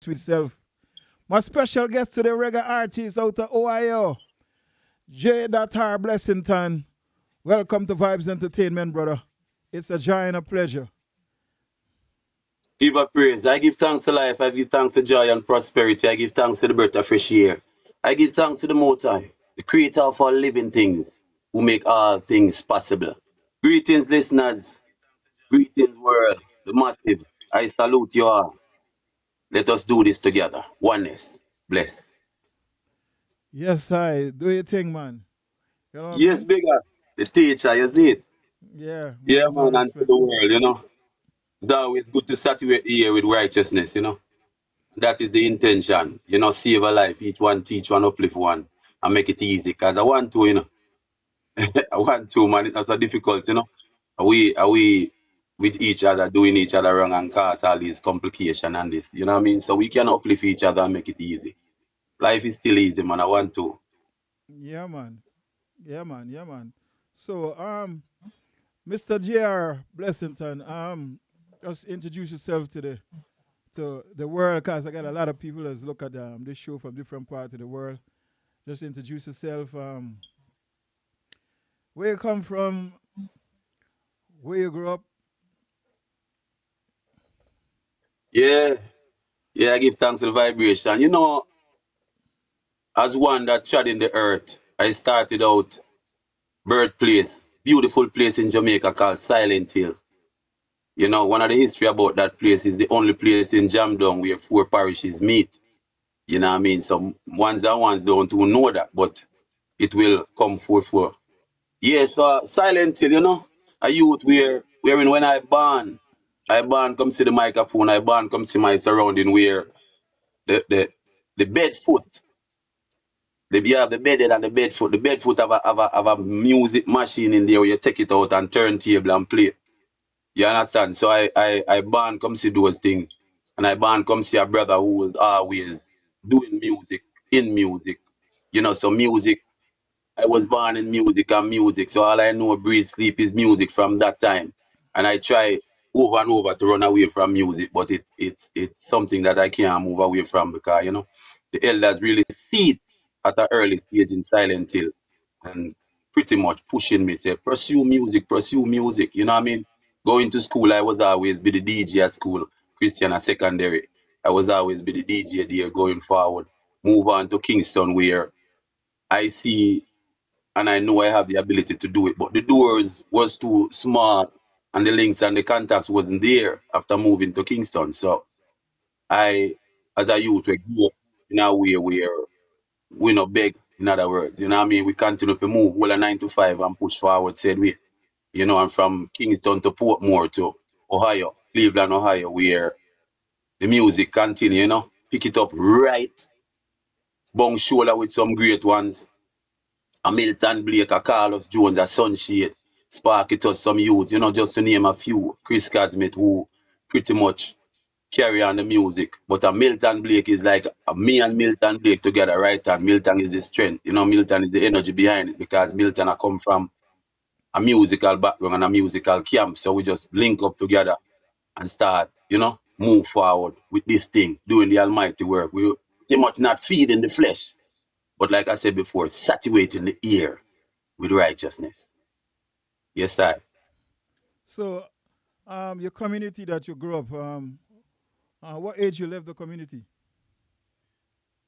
with self. My special guest today, reggae artist out of Ohio, J.R. Blessington. Welcome to Vibes Entertainment, brother. It's a joy and a pleasure. Give a praise. I give thanks to life. I give thanks to joy and prosperity. I give thanks to the breath of fresh air. I give thanks to the Most High, the creator of all living things, who make all things possible. Greetings, listeners. Greetings, world. The massive. I salute you all. Let us do this together. Oneness. Bless. Yes, I do your thing, man. You know what I Yes, mean? bigger. The teacher, you see it? Yeah, Yeah, much man, and to respect. the world. It's always good to saturate the air with righteousness. That is the intention. Save a life, each one teach one, uplift one, and make it easy. Cause I want to. I want to, man. It's so difficult. Are we with each other, doing each other wrong and cause all these complication and this. You know what I mean? So we can uplift each other and make it easy. Life is still easy, man. I want to. Yeah, man. Yeah, man. Yeah, man. So, Mr. J.R. Blessington, just introduce yourself to the world, cause I got a lot of people that look at this show from different parts of the world. Just introduce yourself. Where you come from, where you grew up. Yeah, yeah. I give thanks to the vibration. As one that trod in the earth, I started out birthplace, beautiful place in Jamaica called Silent Hill. One of the history about that place is the only place in Jamdong where four parishes meet. You know what I mean? Some ones and ones don't even know that, but it will come forth for. Yeah, so Silent Hill, a youth wherein when I born come see the microphone, I born come see my surrounding where the bed foot, you have the bedded and the bed foot. The bed foot have a music machine in there where you take it out and turntable and play. You understand? So I born come see those things. And I born come see a brother who was always doing music, in music. So music, I was born in music and music. So all I know, breathe, sleep is music from that time. And I try over and over to run away from music, but it's something that I can't move away from because the elders really see it at an early stage in Silent Hill and pretty much pushing me to pursue music, pursue music. You know what I mean? Going to school, I was always be the DJ at school, Christian at secondary. I was always be the DJ there going forward. Move on to Kingston where I see and I know I have the ability to do it, but the doors was too small and the links and the contacts wasn't there after moving to Kingston. So I, as a youth, we grew up in a way where we not beg, in other words. You know what I mean? We continue to move well a 9 to 5 and push forward said way. And from Kingston to Portmore to Ohio, Cleveland, Ohio, where the music continue, pick it up right, bong shoulder with some great ones. A Milton Blake, a Carlos Jones, a Sunshade, Sparky some youth, just to name a few. Chris Casmith, who pretty much carry on the music. But a Milton Blake is like me and Milton Blake together, right? And Milton is the strength. Milton is the energy behind it because Milton I come from a musical background and a musical camp. So we just link up together and start, move forward with this thing, doing the almighty work. We pretty much not feeding the flesh, but like I said before, saturating the ear with righteousness. Yes, sir. So, your community that you grew up, what age you left the community?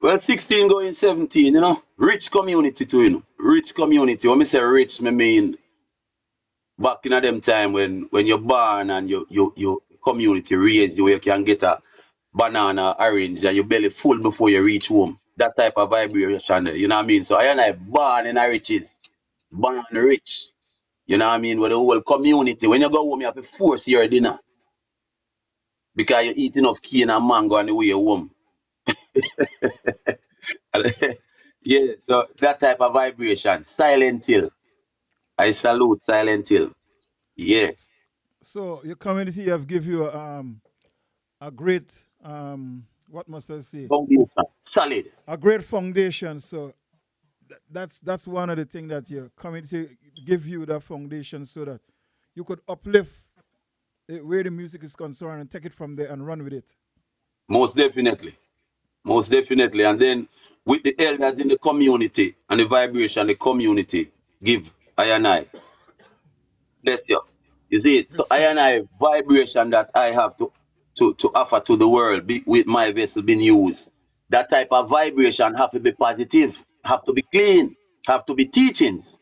Well, 16 going 17. Rich community too. Rich community. When I say rich, I mean back in them time when you're born and your community raise you, where you can get a banana, orange, and your belly full before you reach home. That type of vibration, you know what I mean? So I and I born in a riches, born rich. You know what I mean? With the whole community. When you go home, you have to force your dinner because you eat enough cane and mango on the way home. Yeah, so that type of vibration. Silent Hill. I salute Silent Hill. Yeah. So, your community have give you a great, what must I say? Foundation. Solid. A great foundation. So, that's one of the things that your community give you that foundation so that you could uplift where the music is concerned and take it from there and run with it. Most definitely. Most definitely. And then with the elders in the community and the vibration the community give I and I. Bless you. You see it? So I Respect. and I vibration that I have to offer to the world with my vessel being used. That type of vibration have to be positive, have to be clean, have to be teachings.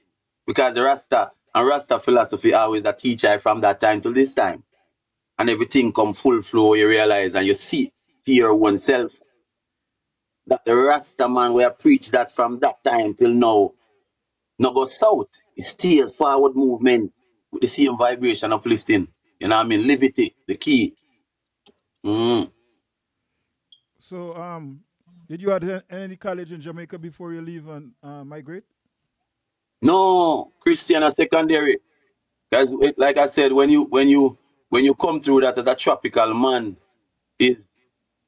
Because the Rasta and Rasta philosophy always a teacher from that time to this time. And everything come full flow, you realize and you see fear oneself. That the Rasta man we have preached that from that time till now, no go south. It's still forward movement with the same vibration uplifting. You know what I mean? Livity, the key. Mm. So, did you attend any college in Jamaica before you leave and migrate? No, Christian a secondary. Because like I said, when you come through that as a tropical man, is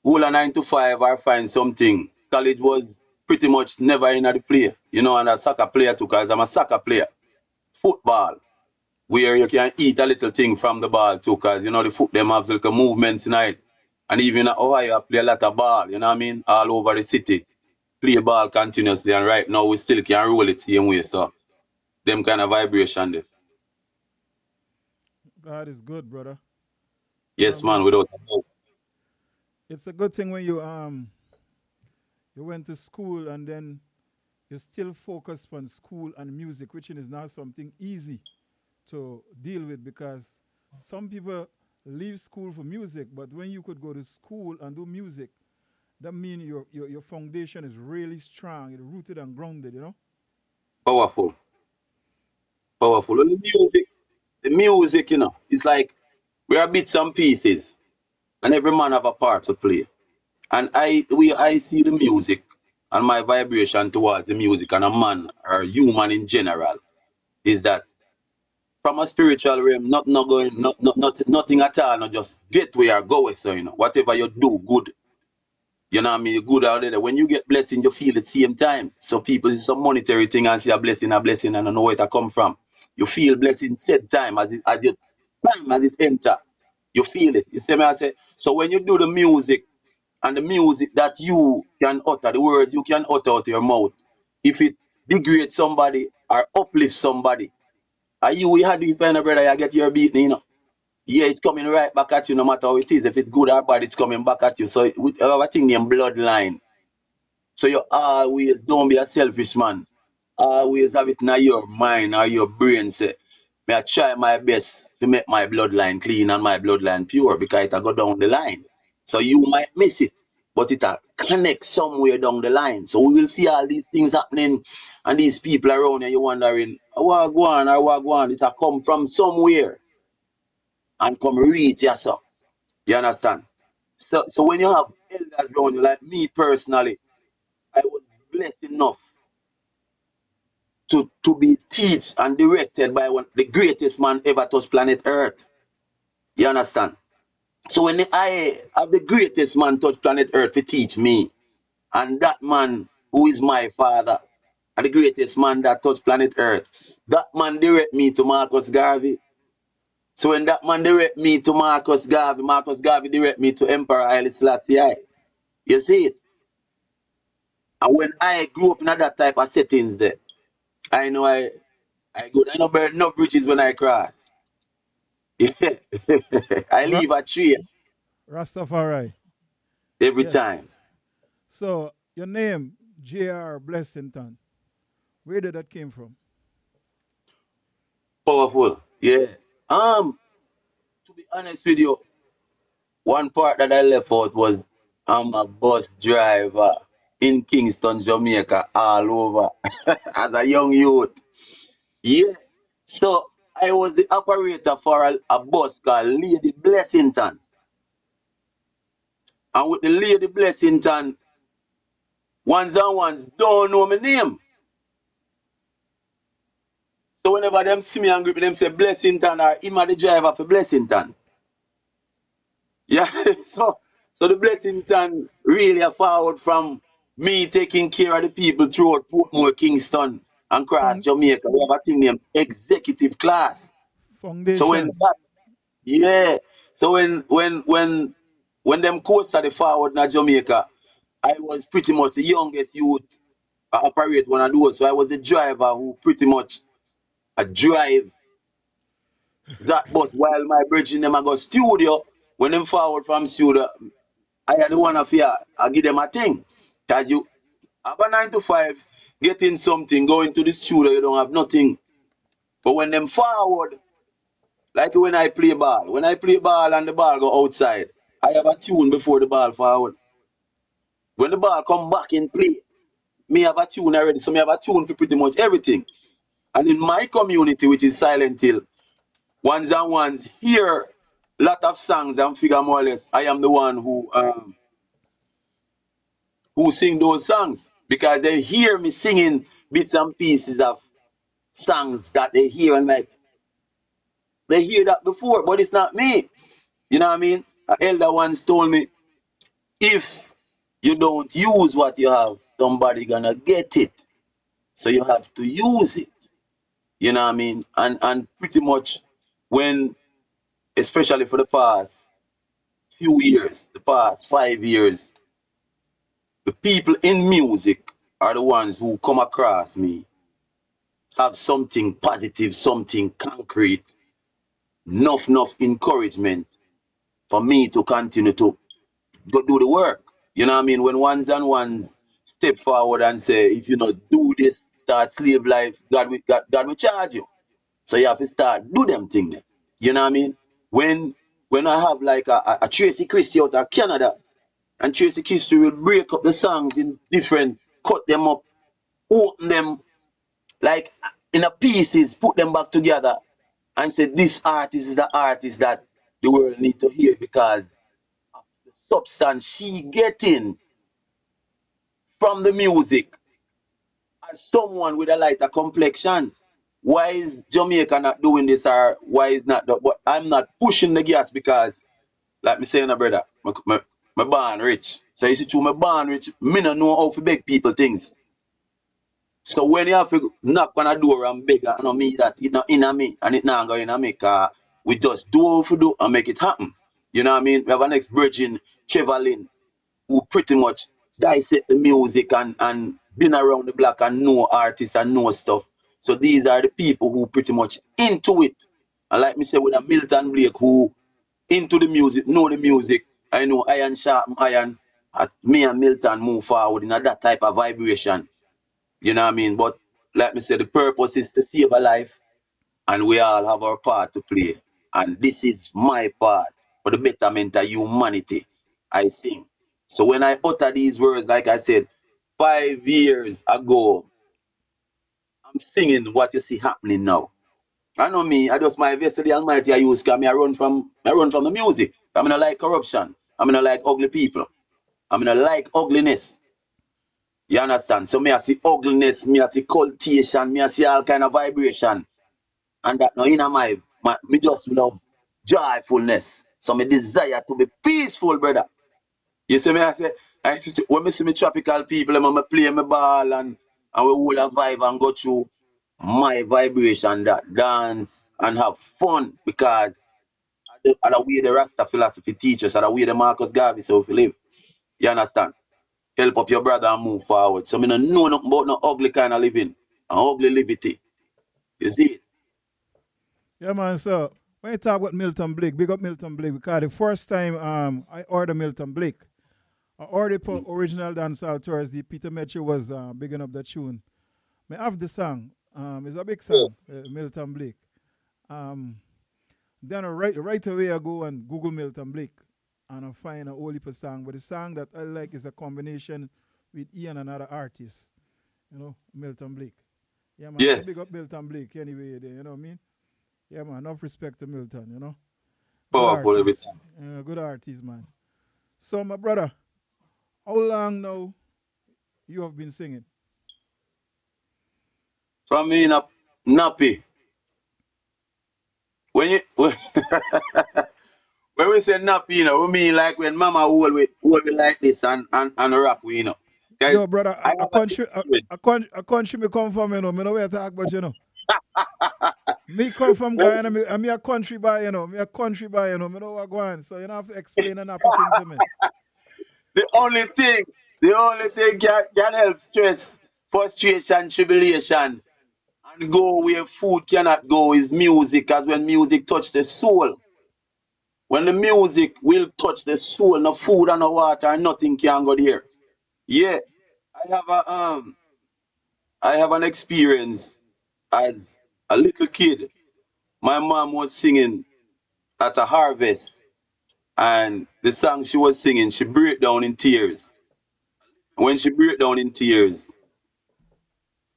whole a 9 to 5 or find something. College was pretty much never in the play. You know, and a soccer player too, because I'm a soccer player. Football, where you can eat a little thing from the ball too, because you know the foot them have little movements tonight. And even in Ohio, I play a lot of ball, you know what I mean? All over the city. Play ball continuously, and right now we still can roll it same way. So them kind of vibration there. God is good, brother. Yes, man, You, without a doubt. it's a good thing when you went to school and then you still focus on school and music, which is not something easy to deal with because some people leave school for music, but when you could go to school and do music, that means your foundation is really strong, it's rooted and grounded, you know? Powerful. Powerful. Well, the music, it's like we are bits and pieces, and every man have a part to play. And I see the music and my vibration towards the music and a man or human in general is that from a spiritual realm, not going, nothing at all, not just get where you go. So whatever you do, good. You know what I mean? You're good out there. When you get blessing, you feel it same time. So people see some monetary thing and see a blessing, and don't know where it come from. You feel blessing said time as it enter. You feel it. You see me? I say. So when you do the music and the music that you can utter, the words you can utter out your mouth, if it degrades somebody or uplifts somebody, are you had to find a brother, you get your beating. Yeah, it's coming right back at you no matter how it is. If it's good or bad, it's coming back at you. So with our thing named bloodline. So you always don't be a selfish man. Always have it in your mind or your brain. Say, may I try my best to make my bloodline clean and my bloodline pure because it'll go down the line. So you might miss it, but it'll connect somewhere down the line. So we will see all these things happening and these people around and you're wondering, what go on or what go on? It'll come from somewhere and come reach yourself. You understand? So when you have elders around you, like me personally, I was blessed enough to be teach and directed by the greatest man ever touched planet Earth. You understand? So when I have the greatest man touch planet Earth to teach me, and that man who is my father, and the greatest man that touched planet Earth, that man direct me to Marcus Garvey. So when that man direct me to Marcus Garvey direct me to Emperor Haile Selassie. You see it? And when I grew up in that type of settings there, I know I go. I know burn no bridges when I cross. Yeah. I Ra- leave a trail Rastafari. every Yes. time. So your name, J.R. Blessington, where did that came from? Powerful. Yeah. To be honest with you, one part that I left out was I'm a bus driver in Kingston, Jamaica, all over as a young youth. Yeah. So I was the operator for a bus called Lady Blessington. And with the Lady Blessington, ones and ones don't know my name. So whenever them see me and grip, them say Blessington or him are the driver for Blessington. Yeah, so the Blessington really are forward from me taking care of the people throughout Portmore, Kingston, and across Found, Jamaica. We have a thing named executive class. So when foundation. that, yeah, so when them coasts are the forward in Jamaica, I was pretty much the youngest youth operate one of those. So I was the driver who pretty much drive that bus while my brethren them I go studio. When them forward from studio, I had the one of here, I give them a thing. Cause you have a 9 to 5, getting something, going to the studio, you don't have nothing. But when them forward, like when I play ball and the ball go outside, I have a tune before the ball forward. When the ball come back in play, me have a tune already. So me have a tune for pretty much everything. And in my community, which is Silent Hill, ones and ones hear lot of songs and figure more or less I am the one who sing those songs because they hear me singing bits and pieces of songs that they hear and like they hear that before, but it's not me. You know what I mean? An elder once told me, if you don't use what you have, somebody gonna get it. So you have to use it. You know what I mean? And pretty much when, especially for the past few years, the past 5 years, the people in music are the ones who come across me, have something positive, something concrete, enough encouragement for me to continue to go do the work. You know what I mean? When ones and ones step forward and say, if you not do this, start slave life, God will charge you. So you have to start do them thing then. You know what I mean? When I have like a Tracy Christie out of Canada, and Tracy Christie will break up the songs in different, cut them up, open them like in a pieces, put them back together, and say this artist is the artist that the world need to hear because the substance she getting from the music as someone with a lighter complexion. Why is Jamaica not doing this or why is not that? But I'm not pushing the gas because, like me saying, brother, my born rich. So you see, through my born rich, me no know how to beg people things. So when you have to knock on a door and beg, I don't mean that it not in me and it not going to make we just do what we do and make it happen. You know what I mean? We have an ex-virgin, Trevor Lynn, who pretty much dissect the music and been around the block and know artists and know stuff. So these are the people who pretty much into it. And like me say with a Milton Blake who into the music, know the music. I know iron sharp iron. As me and Milton move forward in that type of vibration. You know what I mean? But like me say, the purpose is to save a life and we all have our part to play. And this is my part for the betterment of humanity. I sing. So when I utter these words, like I said, 5 years ago, I'm singing what you see happening now. I know me, I just my vessel the Almighty I use because I run from the music. I'm not like corruption. I'm not like ugly people. I'm not like ugliness. You understand? So me I see ugliness, me I see cultivation, me I see all kind of vibration. And that now in my me just love joyfulness. So me desire to be peaceful, brother. You see me, I see when me see me tropical people, me play my ball and we all a vibe and go through my vibration that dance and have fun because of the way the Rasta philosophy teaches, and the way the Marcus Garvey so if you live. You understand? Help up your brother and move forward. So me no know nothing about no ugly kind of living, and ugly liberty. You see it? Yeah, man. So when you talk about Milton Blake, big up Milton Blake because the first time I ordered Milton Blake, I ordered for original dancehall tours. The Peter Metro was bigging up the tune. Me have the song. It's a big song, Milton Blake. Um, then right away I go and Google Milton Blake and I find a whole heap of song. But the song that I like is a combination with Ian and another artist. You know, Milton Blake. Yeah, man. So Yes. big up Milton Blake anyway. There, you know what I mean? Yeah, man. Enough respect to Milton. You know, good Powerful every artist. time. Good artist, man. So, my brother, how long now you have been singing? From me nappy. When you when we say nappy, we mean like when mama hold me like this and rock we, Yo, Guys, brother, I have a history. a country me come from, you know. Me know where to talk about, you know. Me come from Guyana, me a country boy, you know. Me a country boy, you know. Me know what go on. So you don't have to explain an happy thing to me. The only thing The only thing can help stress, frustration, tribulation, and go where food cannot go is music, as when music touch the soul. When the music will touch the soul, no food and no water, nothing can go there. Yeah, I have I have an experience as a little kid. My mom was singing at a harvest, and the song she was singing, she break down in tears. When she break down in tears,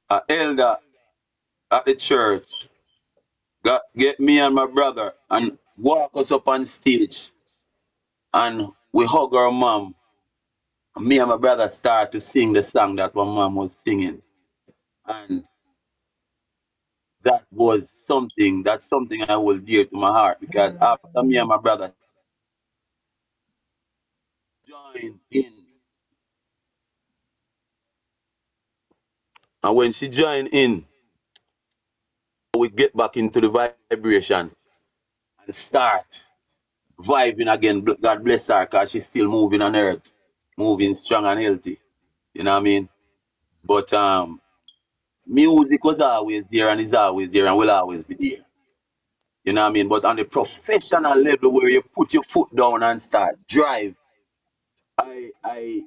a elder at the church get me and my brother and walk us up on stage, and we hug our mom. And me and my brother start to sing the song that my mom was singing, and that's something I hold dear to my heart, because after me and my brother joined in, and when she joined in, we get back into the vibration and start vibing again. God bless her, because she's still moving on earth, moving strong and healthy. You know what I mean? But music was always there and is always there and will always be there. You know what I mean? But on the professional level where you put your foot down and start drive, I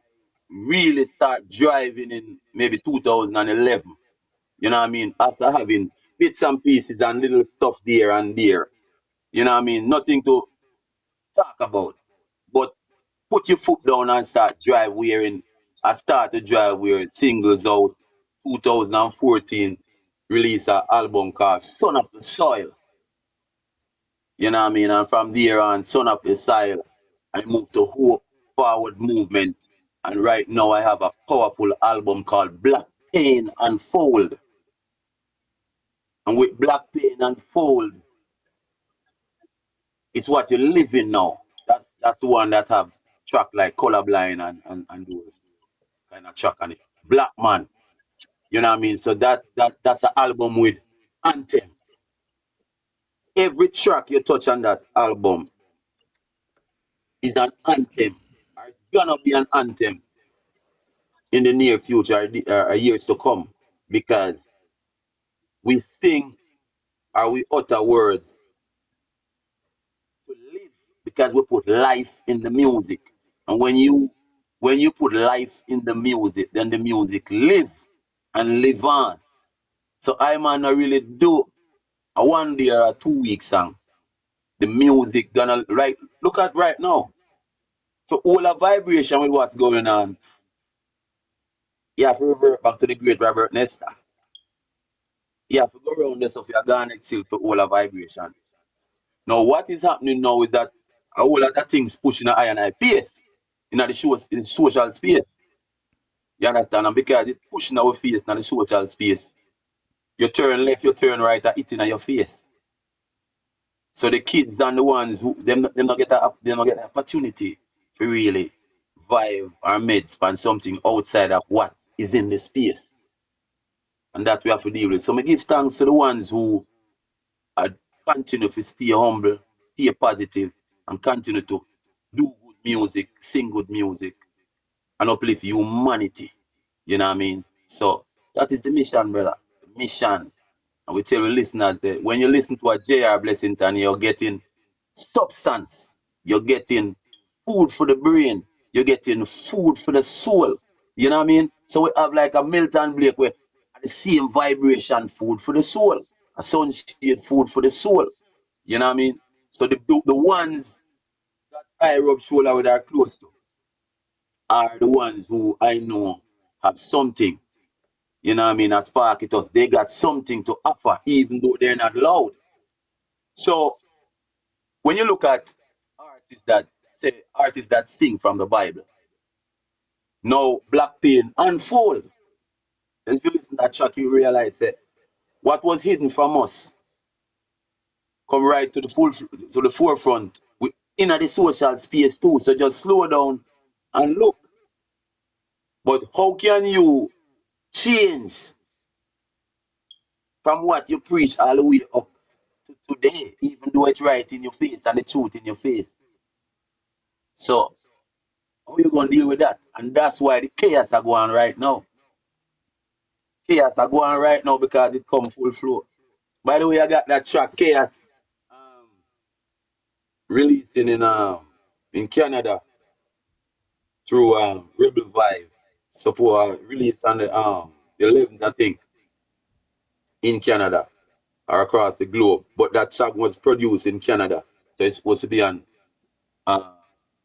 really start driving in maybe 2011. You know what I mean? After having bits and pieces and little stuff there and there. You know what I mean? Nothing to talk about. But put your foot down and start drive wearing. I start to drive wearing singles out 2014, release an album called Son of the Soil. You know what I mean? And from there on, Son of the Soil, I moved to Hope Forward Movement. And right now I have a powerful album called Black Pain Unfold. And with Black Pain Unfold, it's what you're living now. That's the one that have track like Colorblind and those kind of track on it. Black Man. You know what I mean? So that's an album with anthem. Every track you touch on that album is an anthem. Or it's gonna be an anthem in the near future, or years to come. Because we sing or we utter words to live, because we put life in the music. And when you put life in the music, then the music live and live on. So I man not really do a 1 day or a 2 week song. The music gonna right look at right now. So all a vibration with what's going on, you have to revert back to the great Robert Nesta. You have to go around this of your garnet silk for all a vibration. Now what is happening now is that a whole lot of things pushing the eye and eye face in the social space. You understand? And because it pushing our face in the social space, you turn left, you turn right, and it in your face. So the kids and the ones who them not get an opportunity to really vibe or med span something outside of what is in the space. And that we have to deal with. So I give thanks to the ones who are continue to stay humble, stay positive, and continue to do good music, sing good music, and uplift humanity. You know what I mean? So that is the mission, brother. The mission. And we tell the listeners that when you listen to a JR Blessington, you're getting substance. You're getting food for the brain. You're getting food for the soul. You know what I mean? So we have like a Milton Blake where the same vibration food for the soul. A sunshade food for the soul. You know what I mean? So the ones that I rub shoulder with are close to are the ones who I know have something. You know what I mean? As spark it us. They got something to offer, even though they're not loud. So when you look at artists that sing from the Bible, now Black Pain Unfold. If you listen to that track, you realize that what was hidden from us come right to the forefront. We in the social space too. So just slow down and look. But how can you change from what you preach all the way up to today, even though it's right in your face and the truth in your face? So How you gonna deal with that? And that's why the chaos are going right now. Chaos are going right now because it come full flow. By the way, I got that track Chaos um, releasing in Canada through Rebel Vibe. Support release on the 11th, I think, in Canada or across the globe. But that track was produced in Canada, so it's supposed to be on uh,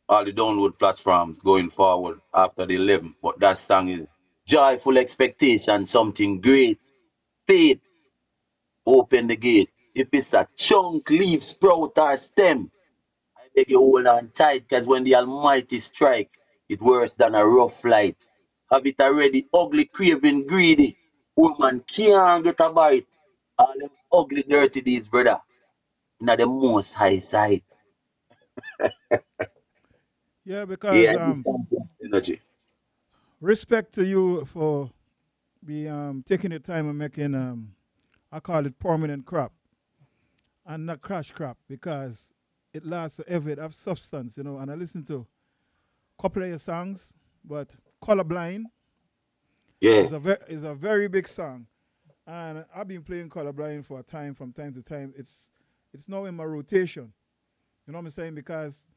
all the download platforms going forward after the 11th. But that song is joyful expectation, something great. Faith, open the gate. If it's a chunk, leaf, sprout, or stem, I beg you hold on tight, because when the Almighty strike, it worse than a rough flight. Have it already, ugly, craving, greedy. Woman can't get a bite. All them ugly, dirty deeds, brother. Not the most high side. Yeah, because Yeah, I need some energy. respect to you for be taking the time and making I call it permanent crop and not crash crop because it lasts forever. It have substance, you know. And I listen to a couple of your songs, but Colorblind Yeah. is a very big song, and I've been playing Colorblind for a time from time to time. It's now in my rotation. You know what I'm saying? Because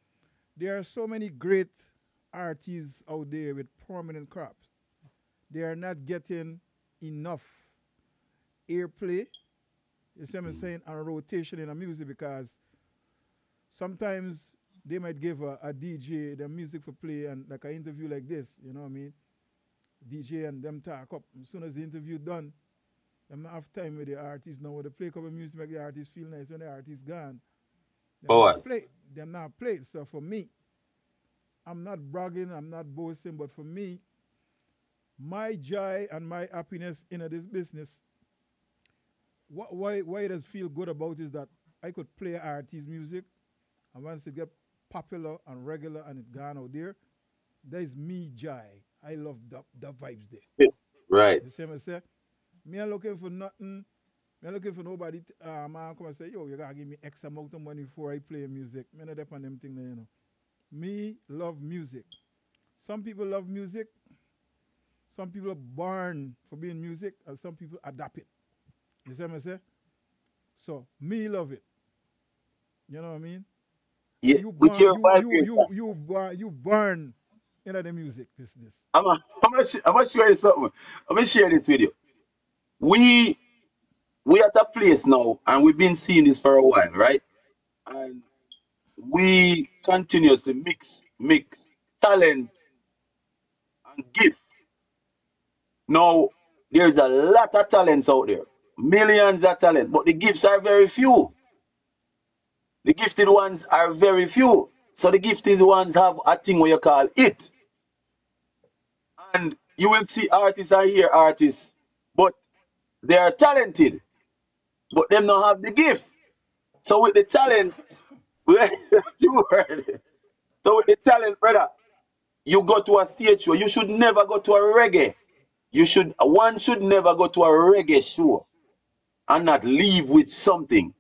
there are so many great artists out there with permanent crops. They are not getting enough airplay. You see what I'm saying? And rotation in the music because sometimes they might give a DJ the music for play and like an interview like this, you know what I mean? DJ and them talk up. As soon as the interview done, them not have time with the artist now. They play a couple of music make the artist feel nice when the artist gone. Them not Powers. play. Them not play. So for me, I'm not bragging, I'm not boasting, but for me, my joy and my happiness in this business, why it does feel good about is that I could play artist music and once it get popular and regular and it gone out there, that is me joy. I love the vibes there. Right. You see what I say? Me I looking for nothing. Me I looking for nobody man come and say, yo, you gotta give me X amount of money before I play music. Me not depend on them thing there, you know. Me love music. Some people love music. Some people are born for being music, and some people adapt it. You see what I say? So me love it. You know what I mean? Yeah. You With born your vibration. you born into the music business. I'm gonna share you something. I'm gonna share this with you. We we at a place now, and we've been seeing this for a while, right? And we continuously mix talent and gift. Now there's a lot of talents out there, millions of talent, but the gifts are very few. The gifted ones are very few. So the gifted ones have a thing where you call it, and you will see artists are here artists, but they are talented, but them don't have the gift. So with the talent, two word. So with the talent, brother, you go to a stage show. You should never go to a reggae. One should never go to a reggae show and not leave with something.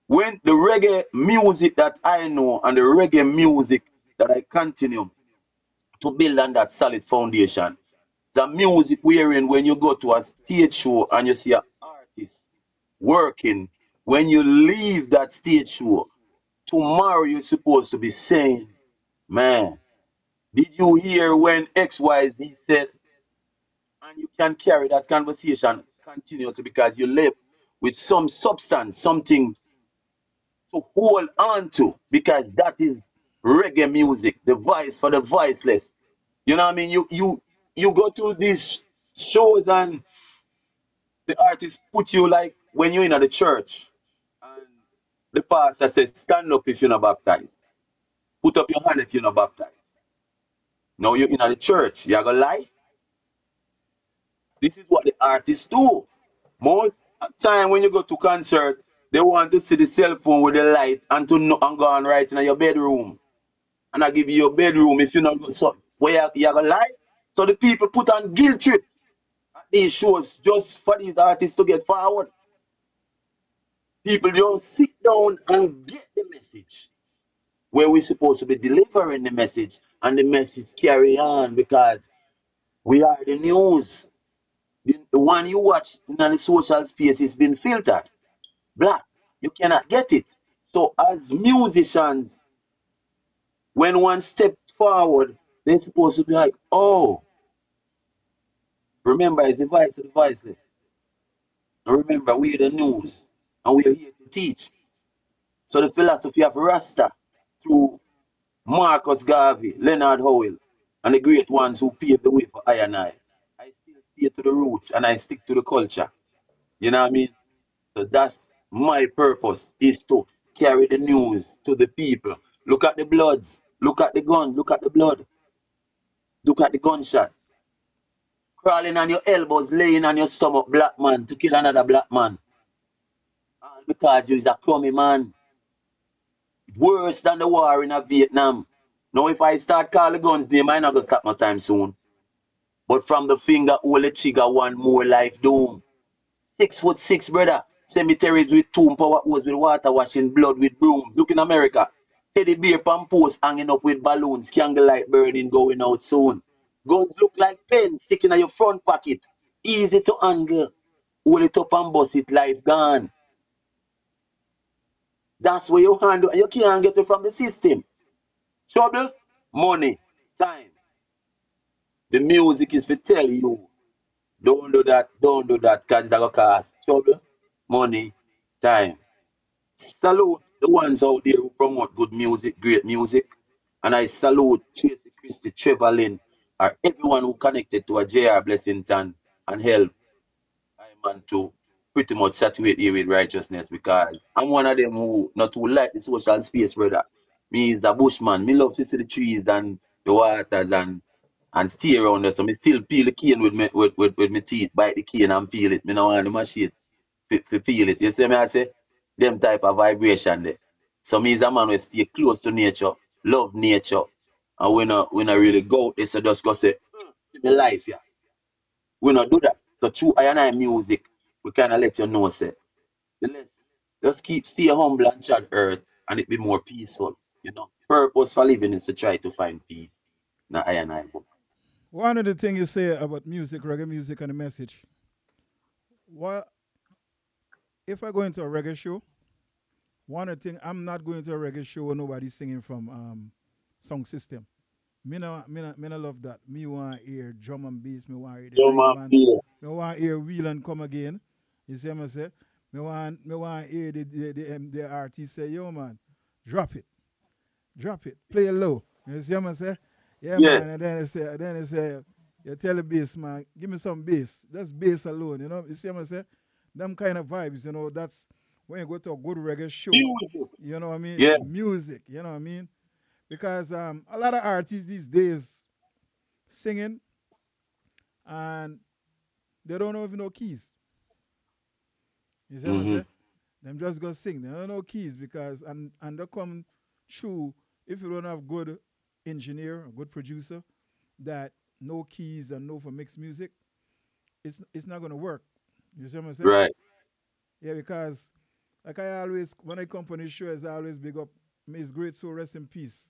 When the reggae music that I know and the reggae music that I continue to build on that solid foundation, the music wherein when you go to a stage show and you see an artist working, when you leave that stage show, tomorrow you're supposed to be saying, man, did you hear when XYZ said? And you can carry that conversation continuously because you live with some substance, something to hold on to, because that is reggae music, the voice for the voiceless. You know what I mean? You go to these shows and the artist put you like when you're in the church and the pastor says, stand up if you're not baptized. Put up your hand if you're not baptized. Now you're in the church. You're gonna lie? This is what the artists do. Most time when you go to concert, they want to see the cell phone with the light and to know and go on right in your bedroom. And I give you your bedroom if you not so where you gonna lie? So the people put on guilt trip at these shows just for these artists to get forward. People don't sit down and get the message. where we're supposed to be delivering the message, and the message carry on because we are the news. The one you watch in the social space is been filtered. Black. You cannot get it. So as musicians, when one step forward, they're supposed to be like, oh, remember it's the voice of the voiceless. And remember, we're the news and we're here to teach. So the philosophy of Rasta through Marcus Garvey, Leonard Howell, and the great ones who paved the way for I and I still stay to the roots and I stick to the culture. You know what I mean? So that's my purpose is to carry the news to the people. Look at the bloods, look at the gun, look at the blood, look at the gunshot. Crawling on your elbows, laying on your stomach, black man, to kill another black man. All because you're a crummy man. Worse than the war in Vietnam. Now if I start calling guns name, I not gonna stop no time soon. But from the finger, hold the trigger, one more life doom. 6'6", brother. Cemeteries with tomb, power hose with water washing, blood with brooms. Look in America. Teddy bear pump post hanging up with balloons, candlelight burning, going out soon. Guns look like pens sticking in your front pocket. Easy to handle. Hold it up and bust it, life gone. That's where you handle, and you can't get it from the system. Trouble, money, time. The music is for tell you. Don't do that, because it's going to cost trouble, money, time. Salute the ones out there who promote good music, great music. And I salute Tracy Christie, Trevor Lynn, or everyone who connected to a JR Blessington and help I man to pretty much saturate you with righteousness because I'm one of them who not too like the social space, brother. Me is the bushman. Me love to see the trees and the waters and stay around there. So me still peel the cane with with my teeth, bite the cane and peel it. Me no want the machine to feel it. You see me I say? Them type of vibration there. So me is a man who stay close to nature, love nature. And we not really go out there, so just go say, see me life, yeah. We not do that. So through I and I music, we kind of let you know, say, the less, just keep stay humble and chat earth, and it be more peaceful. You know, purpose for living is to try to find peace. Now I and I book. One of the things you say about music, reggae music, and the message. What if I go into a reggae show? One of the things I'm not going to a reggae show where nobody's singing from song system. Me no love that. Me want to hear drum and bass. Me want to hear the Yo, live man, band. feel Me want to hear wheel and come again. You see what I say? Me want to hear the artist say, yo man, drop it, drop it, play it low. You see what I say? Yeah yeah. man. And then they say, you tell the bass man, give me some bass. Just bass alone. You know? You see what I say? Them kind of vibes. You know, that's when you go to a good reggae show. Beautiful. You know what I mean? Yeah. Music. You know what I mean? Because a lot of artists these days singing and they don't even know keys. You see what I Mm-hmm. say? Them just go sing. They don't know keys because and they come true if you don't have good engineer, a good producer that know keys and know for mixed music, it's not gonna work. You see what I say? Right. Yeah, because like I always when I come on this show, I always big up Miss Great Soul, rest in peace.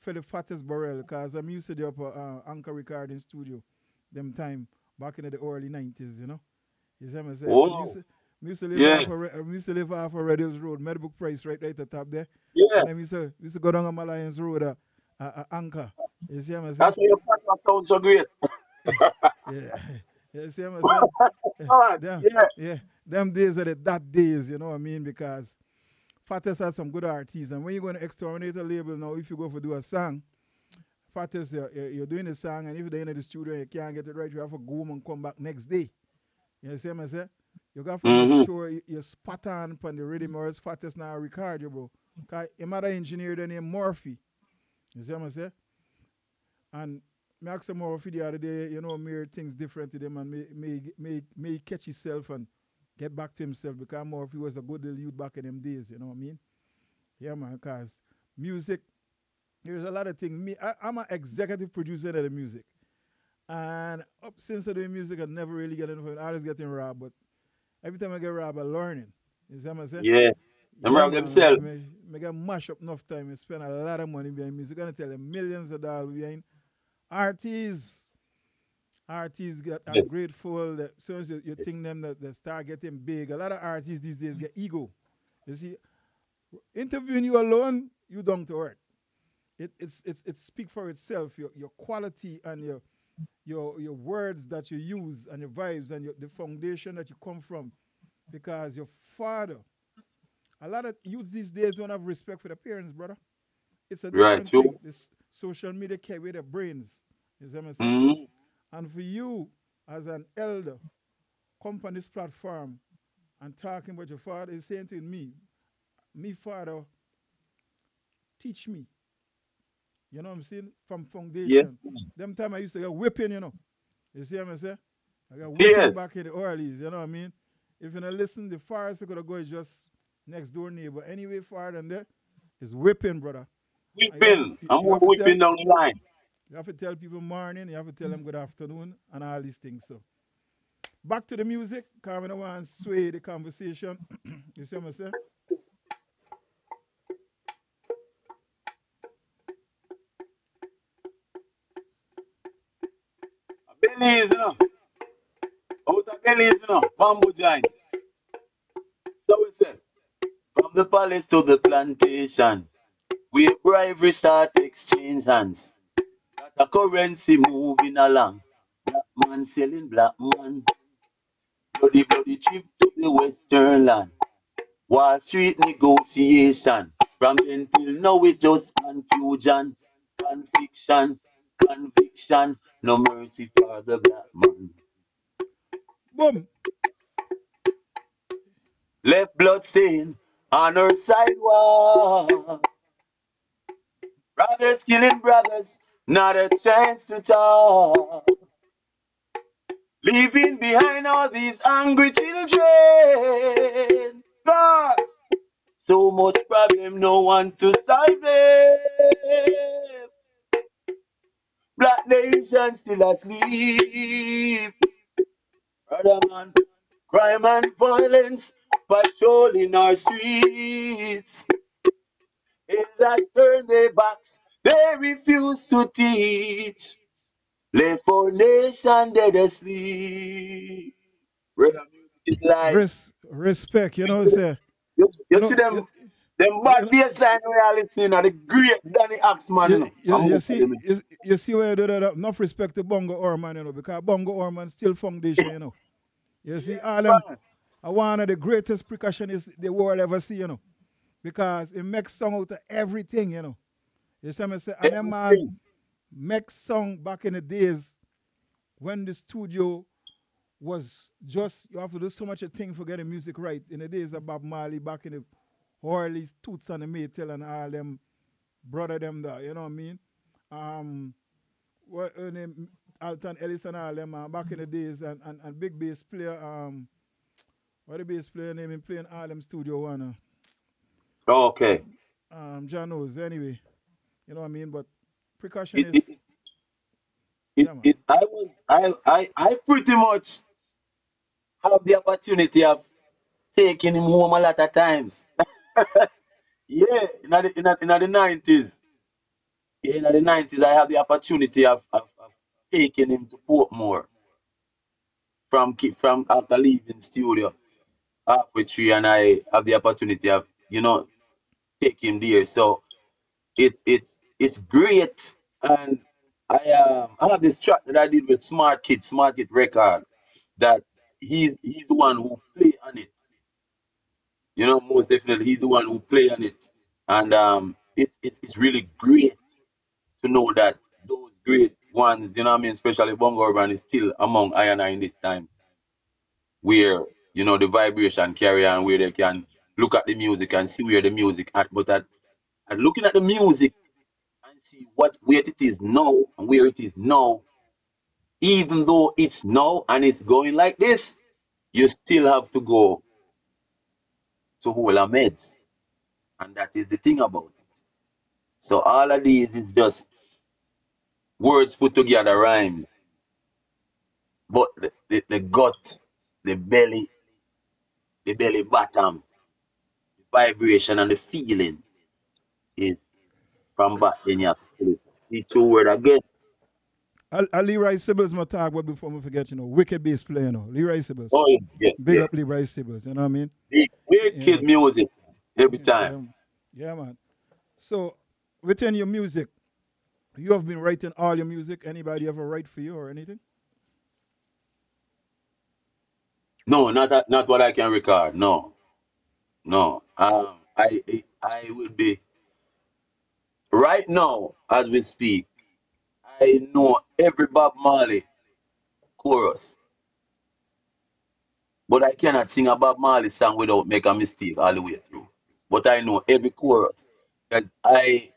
Philip Fattes Burrell, because I'm used to the upper Anchor recording studio, them time back in the early 90s, you know. You see what I'm saying? Wow. Me used to live Yeah. off of Radios Road, Meadowbrook Price, right at the top there. Yeah. And then we used to go down on Mallions Road, Anchor. You see what I'm saying? That's why your podcast sounds so great. Yeah. You see what I'm saying? Us. Them, Yeah. yeah, them days are that days, you know what I mean? Because Fattest has some good artists. And when you go to exterminate a label now, if you go for do a song, Fattest, you're doing a song, and if they're in the studio and you can't get it right, you have to go home and come back next day. You see what I say? You got to make Mm-hmm. sure you're spot on the rhythm, or else Fattest now record you, bro. Because he might have engineered the name Murphy. You see what I say? And me ask him Murphy the other day, you know, mere things different to them, and may catch himself and get back to himself, because Murphy was a good little youth back in them days, you know what I mean? Yeah, man, because music, there's a lot of things. I'm an executive producer of the music. And up since I doing music, I never really get into it. I always getting robbed, but every time I get robbed, I'm learning. You see what I'm saying? Yeah. Them Yeah, rob man. I themselves. me get mash up enough time. You spend a lot of money behind music. Gonna tell you millions of dollars behind artists. Artists get Yes. ungrateful. That as soon as you think them that they start getting big. A lot of artists these days get ego. You see, interviewing you alone, you down to earth. It speak for itself. Your quality and your words that you use and your vibes and the foundation that you come from. Because your father, a lot of youth these days don't have respect for their parents, brother. It's a Right, different true. thing. This social media carry away their brains. You see what I'm saying? Mm-hmm. And for you, as an elder, come on this platform and talking about your father is saying to me father, teach me. You know what I'm saying? From Yes. foundation. Them time I used to get whipping, you know. You see what I'm saying? I got whipping Yes. back in the earlys, you know what I mean? If you don't listen, the farthest you could go is just next door neighbor. Anyway, far than that, it's whipping, brother. And Whipping. I'm you have to tell whipping down the line. you have to tell people morning, you have to tell them good afternoon and all these things. So back to the music, because I don't want to sway the conversation. You see what I'm saying? Belize, you know. Out of Belize, you know. Bamboo giant. So we say, from the palace to the plantation, we bravery start exchange hands. Got a currency moving along. Black man selling black man. Bloody, bloody trip to the western land. Wall Street negotiation. From then till now it's just confusion, conviction, conviction. No mercy for the black man. Boom. Left blood stain on her sidewalk. Brothers killing brothers, not a chance to talk. Leaving behind all these angry children. God, so much problem, no one to solve them. Black nation still asleep. Brother man, crime and violence patrolling our streets. Elders turn their backs, they refuse to teach. Left for nation dead asleep. Brother, music is life. Respect, you know, say, You you see know, you, them you, bad baseline we are listening are the great Danny Axman, you know. I'm you gonna tell see, him. you see where you do that, enough respect to Bongo Orman, you know, because Bongo Orman still foundation, you know. You see, Yes, all them man. are one of the greatest percussionists the world ever see, you know, because it makes song out of everything, you know. You see what I say? And them man Everything. make song back in the days when the studio was just, you have to do so much a thing for getting music right. In the days of Bob Marley, back in the Orleans, Toots and the Maytel and all them brother them there, you know what I mean? Um, what name, Alton Ellis and all them back in the days and big bass player, what the bass player name in playing all them studio one, Okay. John knows anyway, you know what I mean? But It, it, percussionist, it, yeah man. it I pretty much have the opportunity of taking him home a lot of times. Yeah, in the 90s. Yeah, in the 90s, I have the opportunity of taking him to Portmore from after leaving studio halfway through, and I have the opportunity of, take him there. So it's great. And I have this track that I did with Smart Kid Record, that he's the one who play on it. Most definitely he's the one who play on it. And it's really great to know that those great ones, you know what I mean, especially Bongo Urban is still among I and I in this time, where the vibration carry on, where they can look at the music and see where the music at. But at looking at the music and see where it is now and where it is now, even though it's now and it's going like this, you still have to go to Hula Meds. And that is the thing about it. So all of these is just words put together, rhymes. But the gut, the belly, the belly bottom, vibration and the feelings is from back then. You have to feel it. See two word again. Leroy Sibbles my talk about before we forget, wicked bass player, Leroy Sibbles. Oh yeah, yeah, Big yeah. up Leroy Sibbles, you know what I mean? Big Yeah, wicked music every time. yeah, yeah, man. So within your music, you have been writing all your music. Anybody ever write for you or anything? No, not what I can record. No, no. I will be right now as we speak. I know every Bob Marley chorus, but I cannot sing a Bob Marley song without make a mistake all the way through. But I know every chorus because I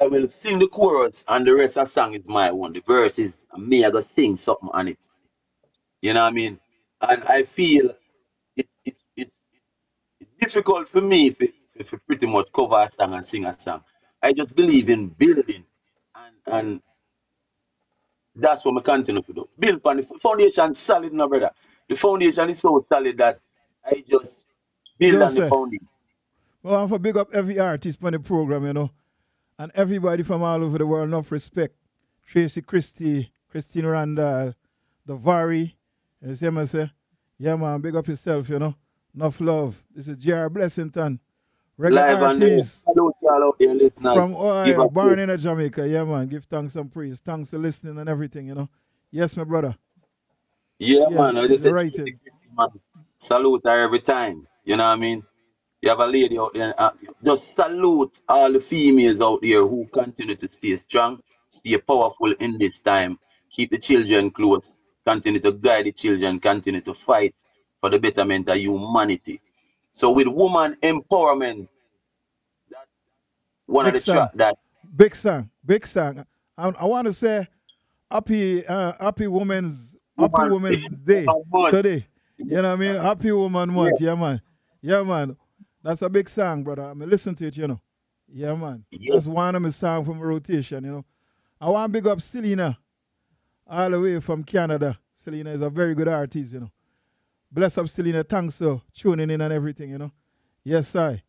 will sing the chorus and the rest of the song is my one. The verse is me. I gotta sing something on it. You know what I mean? And I feel it's difficult for me if pretty much cover a song and sing a song. I just believe in building, and that's what I continue to do. Build on the foundation solid, no brother. The foundation is so solid that I just build Yo, on the sir. foundation. Well, I want to big up every artist on the program, and everybody from all over the world. Enough respect. Tracy Christie, Christine Randall, the Vari. You see what I say? Yeah, man, big up yourself, Enough love. This is J.R. Blessington. Reggae Live and direct. artist Salute y'all out there, from listeners. Give Ohio, us born praise. in Jamaica. Yeah, man. Give thanks and praise. Thanks for listening and everything. Yes, my brother. Yeah, Yes, man. I just the said Tracy writing. Christie, man. Salute her every time. You know what I mean? You have a lady out there. Just salute all the females out there who continue to stay strong, stay powerful in this time. Keep the children close. Continue to guide the children. Continue to fight for the betterment of humanity. So with woman empowerment, that's one of Big the track song. that Big song. Big song. I want to say happy woman, Women's Day woman month. today. You know what I mean? Happy Woman Yeah, Month. Yeah, man. Yeah, man. That's a big song, brother. I mean, listen to it. Yeah, man. yeah, That's one of my songs from rotation. I want to big up Selena all the way from Canada. Selena is a very good artist. Bless up Selena. Thanks for tuning in and everything. Yes, I.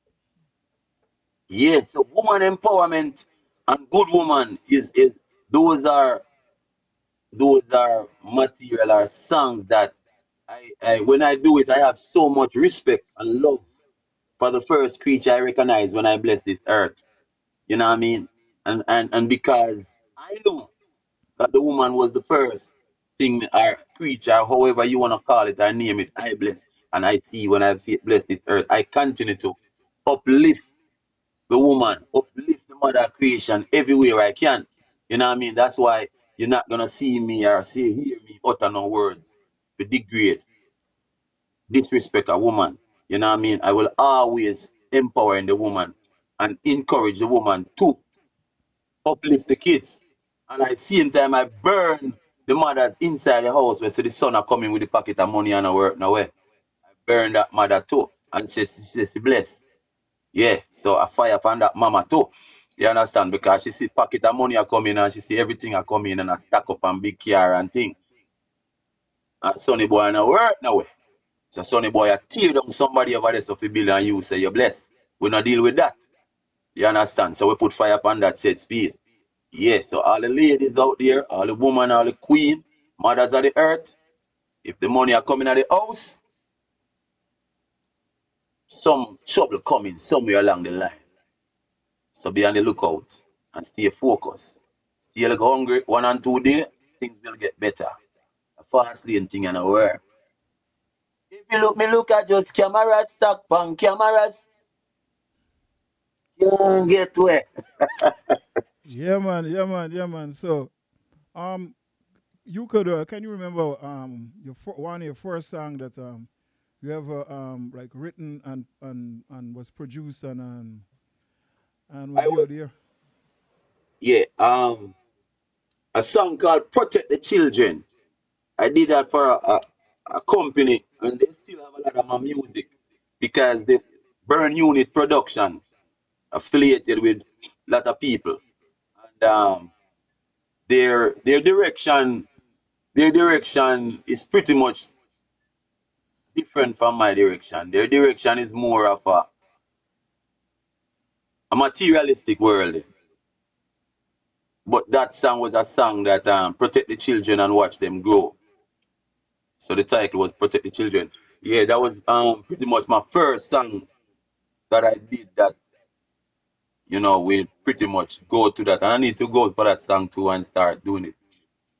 yeah. So woman empowerment and good woman is those are those are material or songs that I when I do it, I have so much respect and love for the first creature I recognize when I bless this earth. You know what I mean? And because I know that the woman was the first thing or creature, however you want to call it or name it, I bless. And I see when I bless this earth, I continue to uplift the woman, uplift the mother creation everywhere I can. You know what I mean? That's why you're not gonna see me or hear me utter no words to degrade, disrespect a woman. You know what I mean? I will always empower the woman and encourage the woman to uplift the kids. And at the same time I burn the mothers inside the house where so the son are coming with the pocket of money and a work nowhere. I burn that mother too. And she blessed. Yeah, so I fire upon that mama too. You understand? Because she see pocket of money are coming and she see everything are coming and I stack up and big car and thing. And sonny boy no work now. So sonny boy I tear down somebody over there so fi bill and you say you're blessed. We not deal with that. You understand? So we put fire upon that set speed. Yeah, so all the ladies out there, all the women, all the queen, mothers of the earth, if the money are coming out of the house, some trouble coming somewhere along the line. So be on the lookout and stay focused. Stay like hungry 1 and 2 days, things will get better. A fast lane thing and a work. If you look me look at just cameras, stock pan cameras, you won't get where. Yeah, man. Yeah, man. Yeah, man. So, um, you could can you remember one of your first song that you ever like written and was produced and was I there was there? yeah, a song called Protect the Children. I did that for a company and they still have a lot of my music because the Burn Unit Production affiliated with a lot of people. And their direction is pretty much different from my direction. Their direction is more of a materialistic world. But that song was a song that protect the children and watch them grow. So the title was Protect the Children. Yeah, that was pretty much my first song that I did that, we pretty much go to that. And I need to go for that song too and start doing it.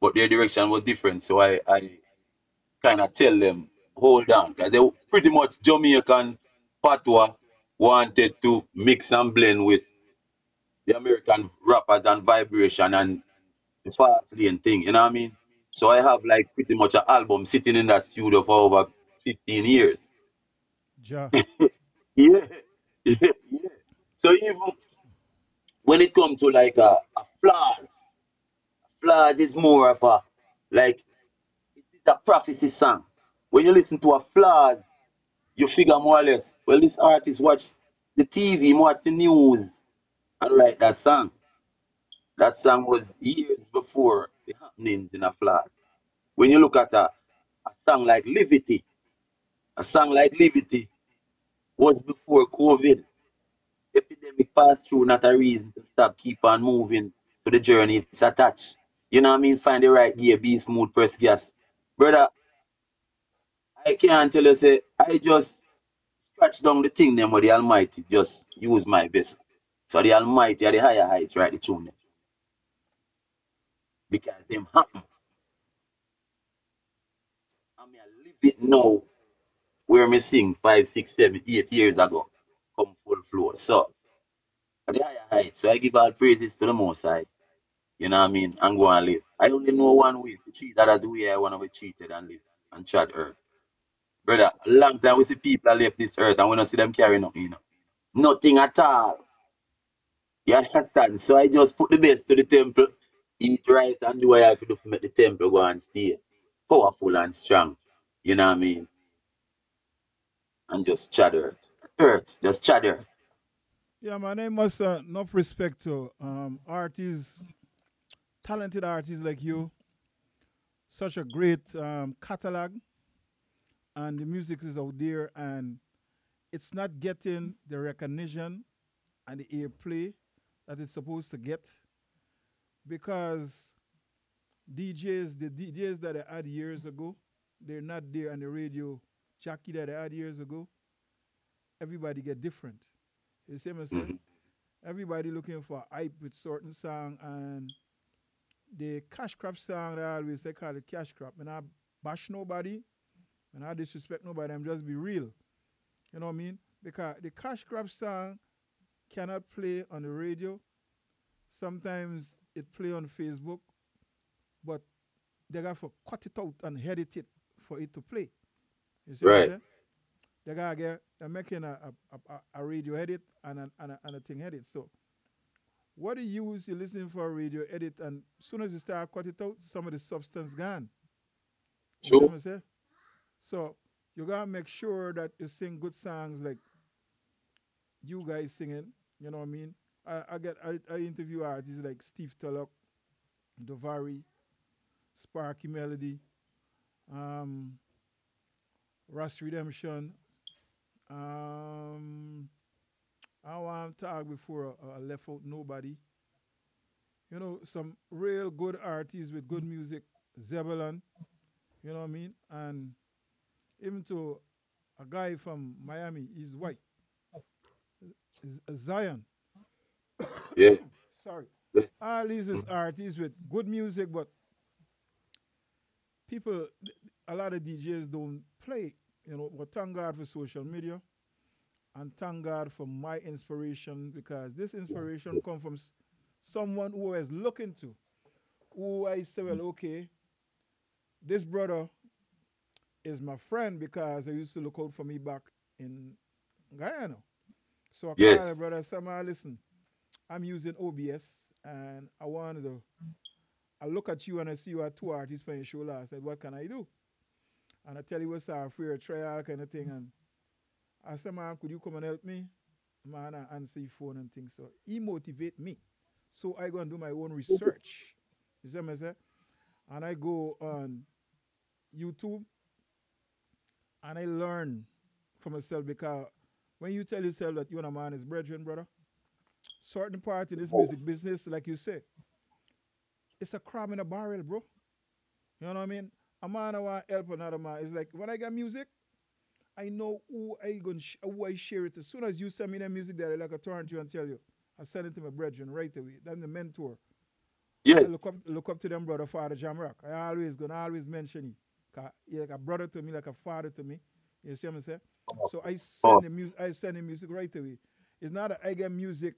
But their direction was different. So I kind of tell them, hold on. Because they pretty much Jamaican patois wanted to mix and blend with the American rappers and vibration and the fast lane thing, you know what I mean? So I have like pretty much an album sitting in that studio for over 15 years. Ja. Yeah, yeah, yeah. So even when it comes to like a flaws is more of a like it is a prophecy song. When you listen to a flaws, you figure more or less, well, this artist watch the TV, watch the news, and write that song. That song was years before the happenings in a flaws. When you look at a song like Liberty, a song like Liberty was before COVID. Epidemic passed through, not a reason to stop, keep on moving to the journey it's attached. You know what I mean? Find the right gear, be smooth, press gas. Brother, I can't tell you, say, I just scratch down the thing them where the Almighty just use my best. So the Almighty at the higher heights, right, the tune them. Because them happen. I mean, I live it now where me sing 5, 6, 7, 8 years ago. Come full flow. So, at the higher heights. So I give all praises to the Most High. You know what I mean? And go and live. I only know one way to treat that as the way I want to be treated and live and tread earth. Brother, a long time we see people that left this earth and we don't see them carrying nothing. Nothing at all. You understand? So I just put the best to the temple, eat right and do what I have to do to make the temple go and stay powerful and strong. You know what I mean? And just tread earth. Earth, just tread earth. Yeah, man, I must enough respect to artists, talented artists like you. Such a great catalog, and the music is out there, and it's not getting the recognition and the airplay that it's supposed to get because the DJs that I had years ago, they're not there on the radio. Jackie that I had years ago, everybody get different. You see what I say? Mm-hmm. Everybody looking for hype with certain song and the cash crop song that I always say call it cash crop. And I bash nobody and I disrespect nobody. I'm just be real. You know what I mean? Because the cash crop song cannot play on the radio. Sometimes it play on Facebook, but they got to cut it out and edit it for it to play. You see what I'm Right. saying? They got they're making a radio edit and a thing edit. So what you use, you listen for a radio edit, and as soon as you start cut it out, some of the substance gone. You see what True. I'm saying? So you gotta make sure that you sing good songs like you guys singing. You know what I mean? I interview artists like Steve Tulloch, Dovari, Sparky Melody, um, Rust Redemption. Um, I want to talk before I left out nobody. You know, some real good artists with good music, Zebulon, you know what I mean? And even to a guy from Miami, he's white, Zion. Yeah. Sorry. All these is artists with good music, but people, a lot of DJs don't play, you know, but thank God for social media and thank God for my inspiration because this inspiration comes from someone who I was looking to, who I say, well, okay, this brother is my friend because I used to look out for me back in Guyana. So I called the Yes. brother, I said, man, listen, I'm using OBS and I wanted to, I look at you and I see you are two artists playing show last. I said, what can I do? And I tell you what's our free trial kind of thing. And I said, man, could you come and help me? Man, I answer your phone and things. So he motivate me. So I go and do my own research. You see what I say? And I go on YouTube And I learn for myself because when you tell yourself that you're a man is brethren, brother, certain part in this music business, like you say, it's a crab in a barrel, bro. You know what I mean? A man I want help another man. It's like when I get music, I know who I share it. As soon as you send me the music that I like, I turn to you and tell you, I send it to my brethren right away. That's the mentor. I Yes. look up to them brother Father Jamrock. I gonna always mention him. Cause he like a brother to me, like a father to me. You see what I'm saying? So Oh, I send the music right away. It's not that I get music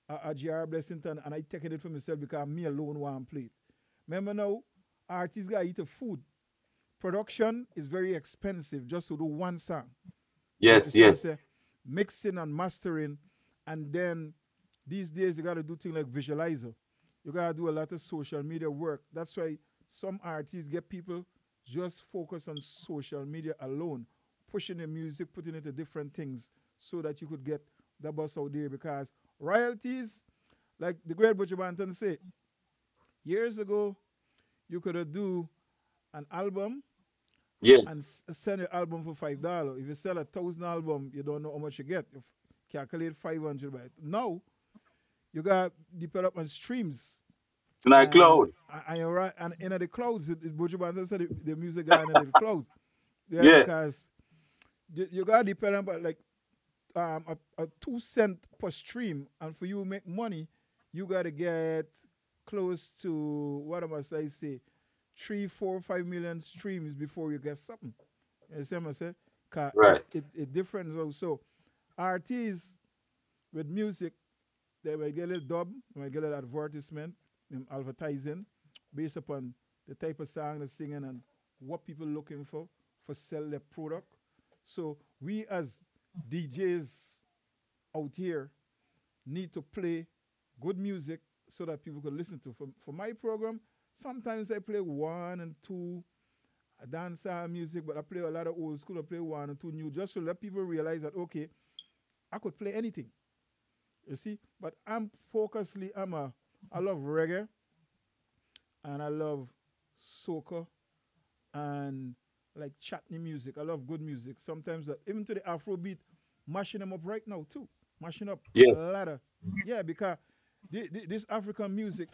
at JR Blessington and I taking it for myself because me alone want to play it. Remember now, artists gotta eat the food. Production is very expensive just to do one song. You yes, see what I'm yes. saying? Mixing and mastering, and then these days you gotta do things like visualizer. You gotta do a lot of social media work. That's why some artists get people just focus on social media alone, pushing the music, putting it to different things, so that you could get the buzz out there. Because royalties, like the great Butcher Banton said, years ago you could have do an album Yes. and sell your album for $5. If you sell 1,000 album, you don't know how much you get. You calculate 500 by it. Now you got develop on streams And I and cloud. you're right, and in the clouds, Buju Banton said the music guy in the clouds. Yeah, Yeah. because you got depend on like a 2 cent per stream, and for you to make money, you gotta get close to what am I say 3, 4, 5 million streams before you get something. You see what I'm saying? Cause Right. it different also. Artists with music, they might get a little dub, they might get a little advertisement, advertising, based upon the type of song they're singing and what people looking for sell their product. So we as DJs out here need to play good music so that people can listen to. For my program, sometimes I play one and two dancehall music, but I play a lot of old school. I play one and two new, just to let people realize that okay, I could play anything. You see, but I love reggae and I love soca and like chutney music. I love good music. Sometimes even to the Afrobeat, mashing them up right now too. Mashing up a Yes. lot of yeah, because this African music,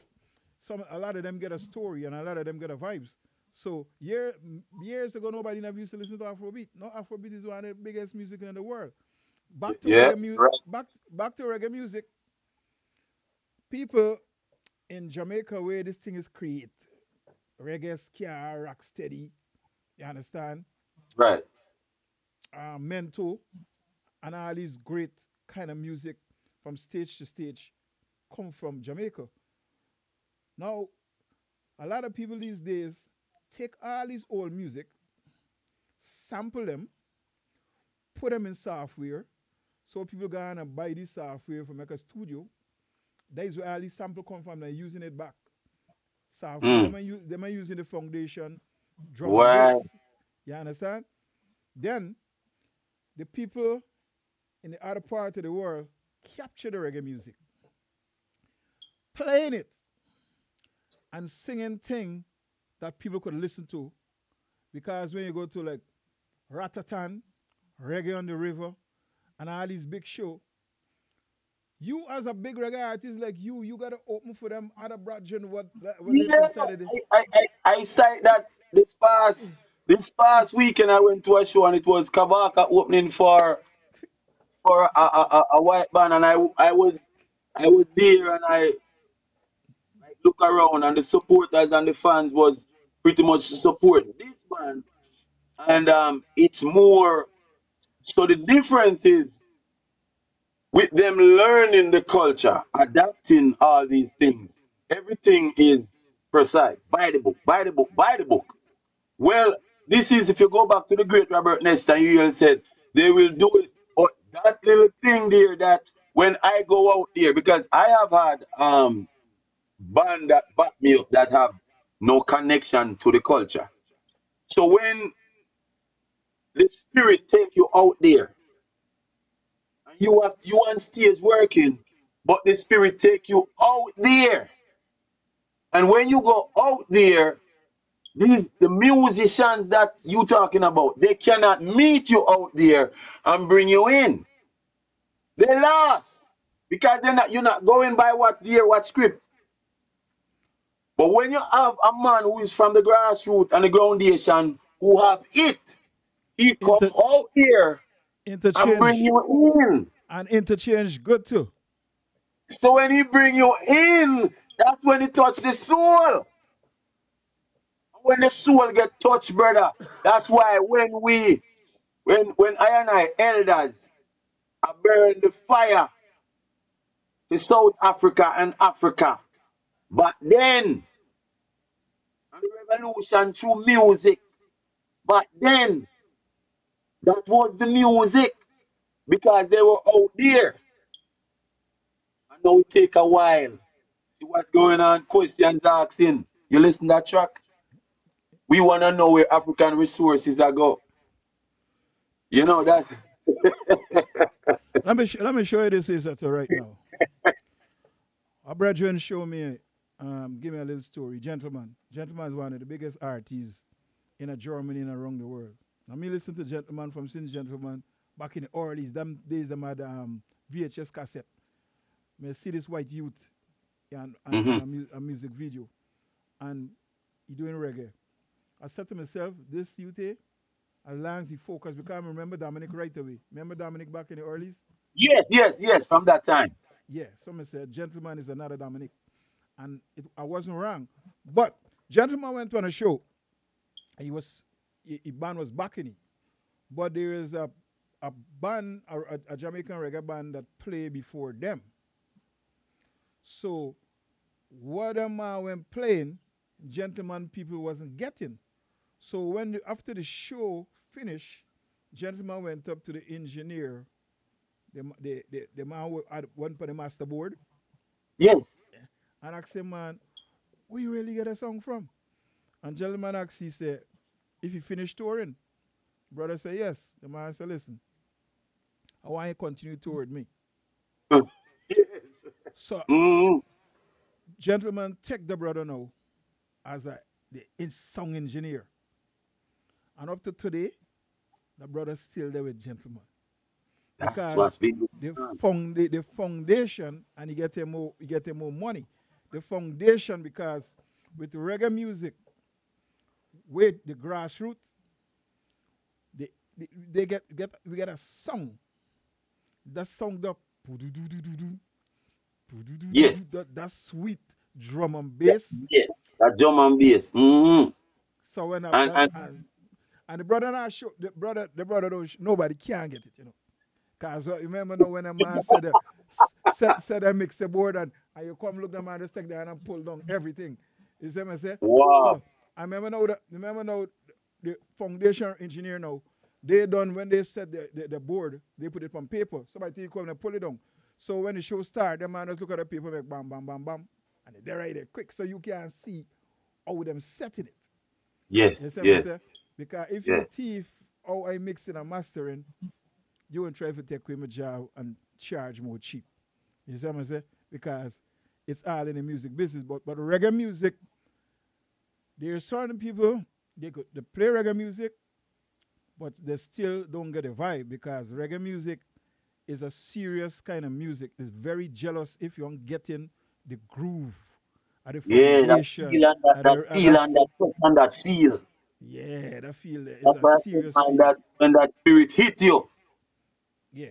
a lot of them get a story and a lot of them get a vibes. So years ago, nobody never used to listen to Afrobeat. No, Afrobeat is one of the biggest music in the world. Back to Yeah. reggae music. Right. Back to reggae music. People in Jamaica where this thing is created, reggae, ska, rock steady. You understand? Right. Mento and all these great kind of music from stage to stage come from Jamaica. Now, a lot of people these days take all these old music, sample them, put them in software, so people go on and buy this software from like a studio. That is where all these sample come from. They're using it back. Software. Mm. They might using the foundation, drum and Why? bass. You understand? Then the people in the other part of the world capture the reggae music, playing it and singing thing that people could listen to. Because when you go to like Ratatan, Reggae on the River, and all these big show, you as a big reggae artist like you gotta open for them other brethren what live Yeah. inside of the I cite that this past weekend I went to a show and it was Kabaka opening for a white band and I was there and I like look around and the supporters and the fans was pretty much support this band and it's more so the difference is with them learning the culture, adapting all these things, everything is precise. By the book, by the book, by the book. Well, this is if you go back to the great Robert Nesta, you said they will do it. But that little thing there that when I go out there, because I have had band that back me up that have no connection to the culture. So when the spirit take you out there and you on stage working, but the spirit take you out there. And when you go out there, These the musicians that you talking about, they cannot meet you out there and bring you in. They lost because you're not going by what's there, what script. But when you have a man who is from the grassroots and the groundation who have it, he come Inter out here and bring interchange you in. and interchange good too. So when he bring you in, that's when he touch the soul. When the soul get touched, brother, that's why when I and I elders I burn the fire to South Africa and Africa. But then, and the revolution through music. But then, that was the music because they were out there. And now it take a while. See what's going on? Questions asking. You listen to that track? We want to know where African resources are go. You know, that's Let me show you this is that's right now. A brethren show me, give me a little story. Gentleman is one of the biggest artists in a Germany and around the world. Now me listen to Gentleman from since Gentleman back in the early them days them had VHS cassette. Me see this white youth and mm-hmm. a music video and he doing reggae. I said to myself, this youth here, as long as he focused, because I remember Dominic right away. Remember Dominic back in the earlys? Yes, from that time. Yeah, someone said Gentleman is another Dominic. And I wasn't wrong. But Gentleman went on a show. And band was backing it. But there is a band, a Jamaican reggae band that play before them. So what them when playing, Gentleman people wasn't getting. So after the show finished, Gentleman went up to the engineer, the man who had went for the master board, Yes. and asked him, man, where you really get a song from? And Gentleman asked, he said, if you finish touring, brother said, yes. The man said, listen, I want you to continue tour with me. Yes. So, Mm. Gentleman take the brother now as the song engineer. And up to today, the brother's still there with Gentleman. That's Because what's been the foundation, and you get him more money. The foundation, because with reggae music, with the grassroots, they get we get a song. That song yes. that sweet drum and bass. Yes. That drum and bass. Mm. So when And and the brother now show the brother don't nobody can get it, you know. Cause remember now when a man said said I mix the board and you come look the man just take down and pull down everything. You see what I say? wow. So I remember now the foundation engineer now, they done when they set the board, they put it on paper. Somebody take come and pull it down. So when the show start, the man just look at the paper make bam bam bam bam and they're right there quick so you can see how them setting it. You Yes. see what I Yes. say? Because if you Yes. thief how I mixing and mastering, you won't try to take away my job and charge more cheap. You see what I'm saying? Because it's all in the music business. But reggae music, there are certain people they play reggae music, but they still don't get a vibe because reggae music is a serious kind of music. It's very jealous if you aren't getting the groove at the Yeah, that foundation feel and that, at that the, at feel the and that touch and that feel. yeah, that feel is That's a why I said, serious man, feel. that when that spirit hit you, Yeah,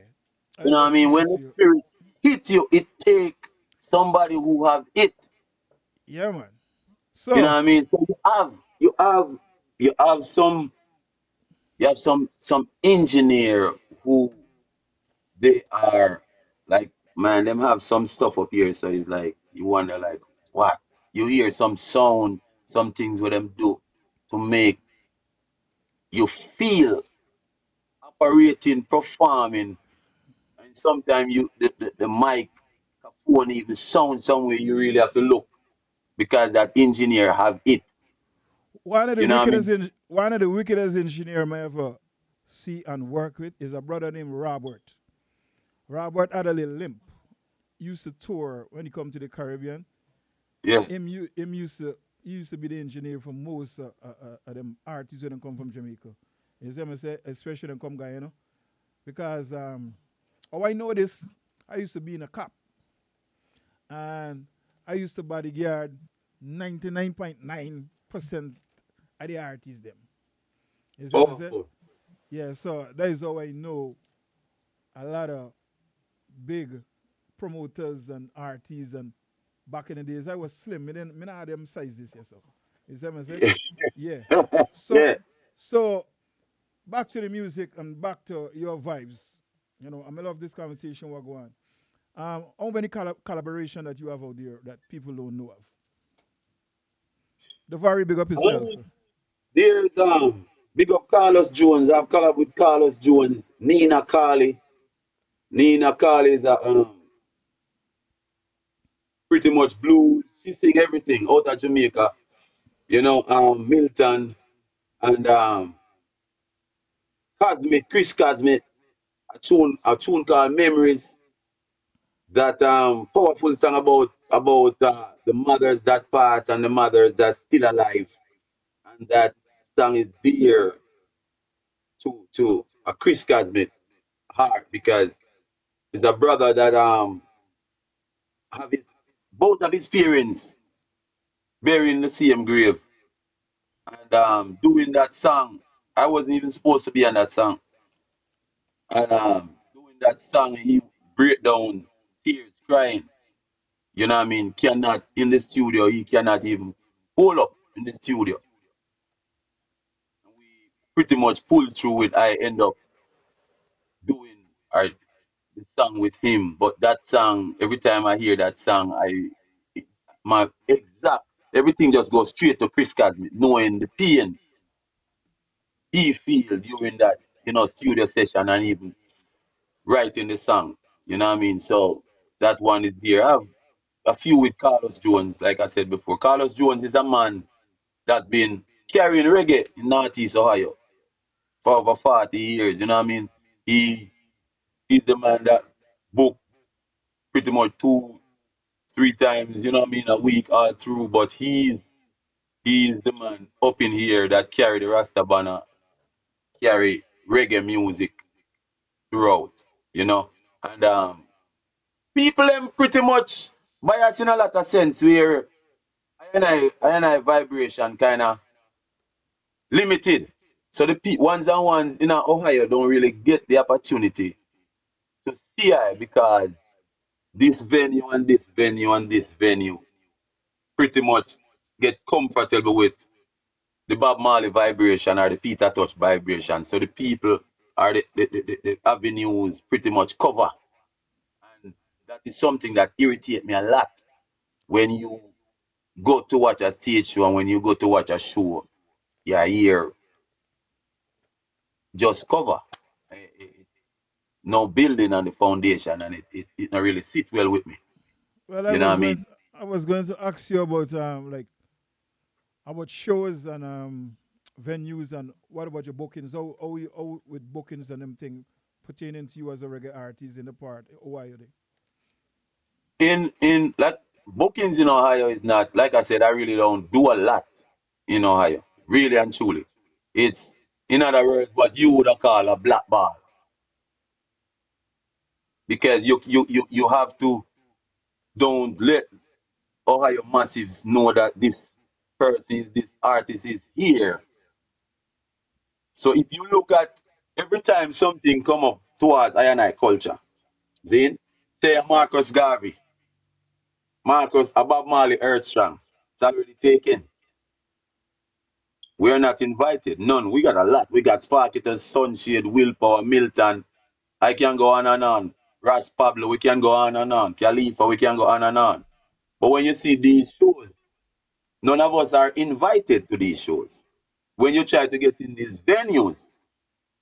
you know it's what a I mean? When serious the feel. spirit hit you, it take somebody who have it. Yeah, man. You know So what I mean? So you have some engineer who they are like, man, them have some stuff up here. So it's like you wonder like what? You hear some sound, some things with them do to make you feel operating, performing, and sometimes the mic phone even sound somewhere you really have to look because that engineer have it. You know what I mean? one of the wickedest engineer I ever see and work with is a brother named Robert. Robert had a little limp. Used to tour when he come to the Caribbean. Yeah. Him used to he used to be the engineer for most of them artists when they come from Jamaica. You see what I say? Especially when they come Guyana. Because oh, I know this. I used to be in a cop, and I used to bodyguard 99.9% of the artists them. You see what I say? Oh, Yeah, so that is how I know a lot of big promoters and artists. And back in the days I was slim. Me not have them size this year, so you see what I say? Yeah. So yeah. so back to the music and back to your vibes. You know, I love this conversation we're going. How many collaboration that you have out there that people don't know of? The very big up yourself. Um, there's big up Carlos Jones. I've collabed with Carlos Jones, Nina Carly. Nina Carly is a pretty much blues. She sing everything out of Jamaica. You know, Milton and Cosmic, Chris Cosmic, a tune called Memories. That powerful song about the mothers that passed and the mothers that still alive. And that song is dear to a Chris Cosmic heart because he's a brother that have his both of his parents buried in the same grave. And doing that song, I wasn't even supposed to be on that song. And doing that song, he break down, tears, crying. You know what I mean? Cannot in the studio, he cannot even pull up in the studio. And we pretty much pulled through it. I end up doing our the song with him. But that song, every time I hear that song, it, my exact everything just goes straight to Chris Cosmic, knowing the pain he feel during that, studio session and even writing the song. You know what I mean? So that one is there. I have a few with Carlos Jones, like I said before. Carlos Jones is a man that been carrying reggae in Northeast Ohio for over 40 years. You know what I mean? He's the man that book pretty much 2, 3 times, you know what I mean, a week all through. But he's the man up in here that carry the Rasta banner, carry reggae music throughout, you know. And people them pretty much bias in a lot of sense where I vibration kind of limited. So the ones and ones in Ohio don't really get the opportunity to see I because this venue and this venue and this venue pretty much get comfortable with the Bob Marley vibration or the Peter Touch vibration. So the people are the avenues pretty much cover. And that is something that irritates me a lot when you go to watch a stage show and when you go to watch a show, you hear just cover. No building on the foundation and it not really sit well with me. Well, You know what I mean? I was going to ask you about like about shows and venues and what about your bookings? How with bookings and them thing pertaining to you as a reggae artist in the part? How are you there? In like bookings in Ohio is not like I said, I really don't do a lot in Ohio. Really and truly. It's in other words what you would call a black ball. Because you have to don't let Ohio massives know that this artist is here. So if you look at every time something come up towards I and I culture, Zane, say a Marcus Garvey, Marcus above Marley Earthstrong, it's already taken. We're not invited. None. We got a lot. We got Sparkitters, Sunshade, Willpower, Milton. I can go on and on. Ras Pablo, we can go on and on. Khalifa, we can go on and on. But when you see these shows, none of us are invited to these shows. When you try to get in these venues,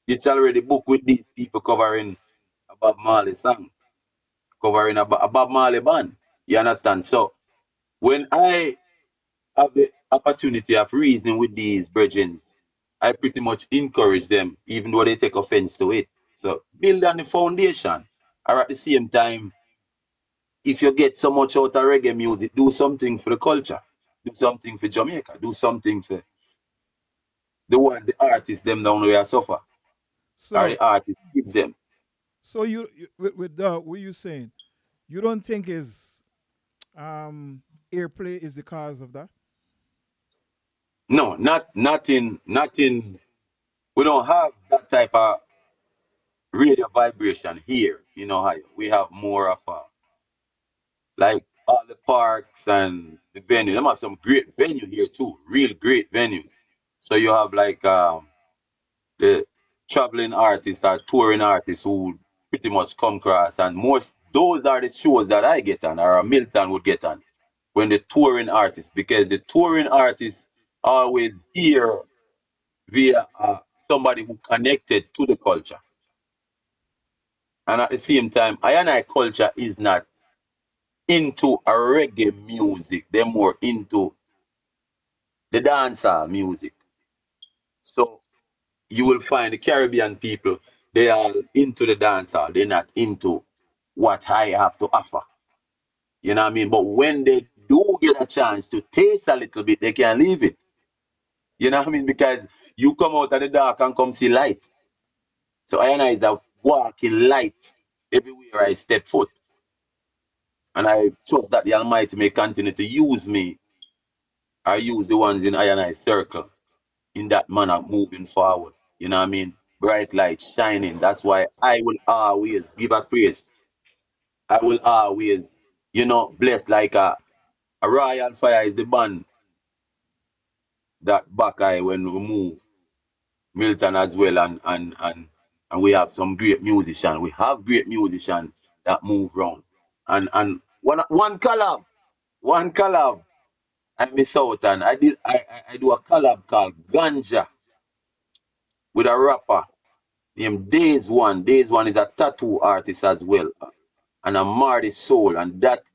it's already booked with these people covering a Bob Marley song, covering a Bob Marley band. You understand? So when I have the opportunity of reasoning with these brethrens, I pretty much encourage them, even though they take offense to it. So build on the foundation. Or at the same time, if you get so much out of reggae music, do something for the culture. Do something for Jamaica. Do something for the artists them down where suffer. Or the So artist gives them. so with what you saying, you don't think is airplay is the cause of that? No, not in we don't have that type of radio vibration here in Ohio. We have more of a like all the parks and the venue. Them have some great venue here too, real great venues. So you have like the traveling artists or touring artists who pretty much come across, and most those are the shows that I get on or Milton would get on when the touring artists, because the touring artists always here via somebody who connected to the culture. And at the same time, I and I culture is not into a reggae music. They're more into the dancehall music. So you will find the Caribbean people, they are into the dancehall. They're not into what I have to offer. You know what I mean? But when they do get a chance to taste a little bit, they can leave it. You know what I mean? Because you come out of the dark and come see light. So I and I is a walking light everywhere I step foot. And I trust that the Almighty may continue to use me or use the ones in I and I circle in that manner moving forward. You know what I mean? Bright light shining. That's why I will always give a praise. I will always, bless like a royal fire is the band that back eye when we move. Milton as well and we have some great musicians. We have great musicians that move around. And one collab I miss out and I do a collab called Ganja with a rapper named Days One. Days One is a tattoo artist as well. And a Marty Soul. And that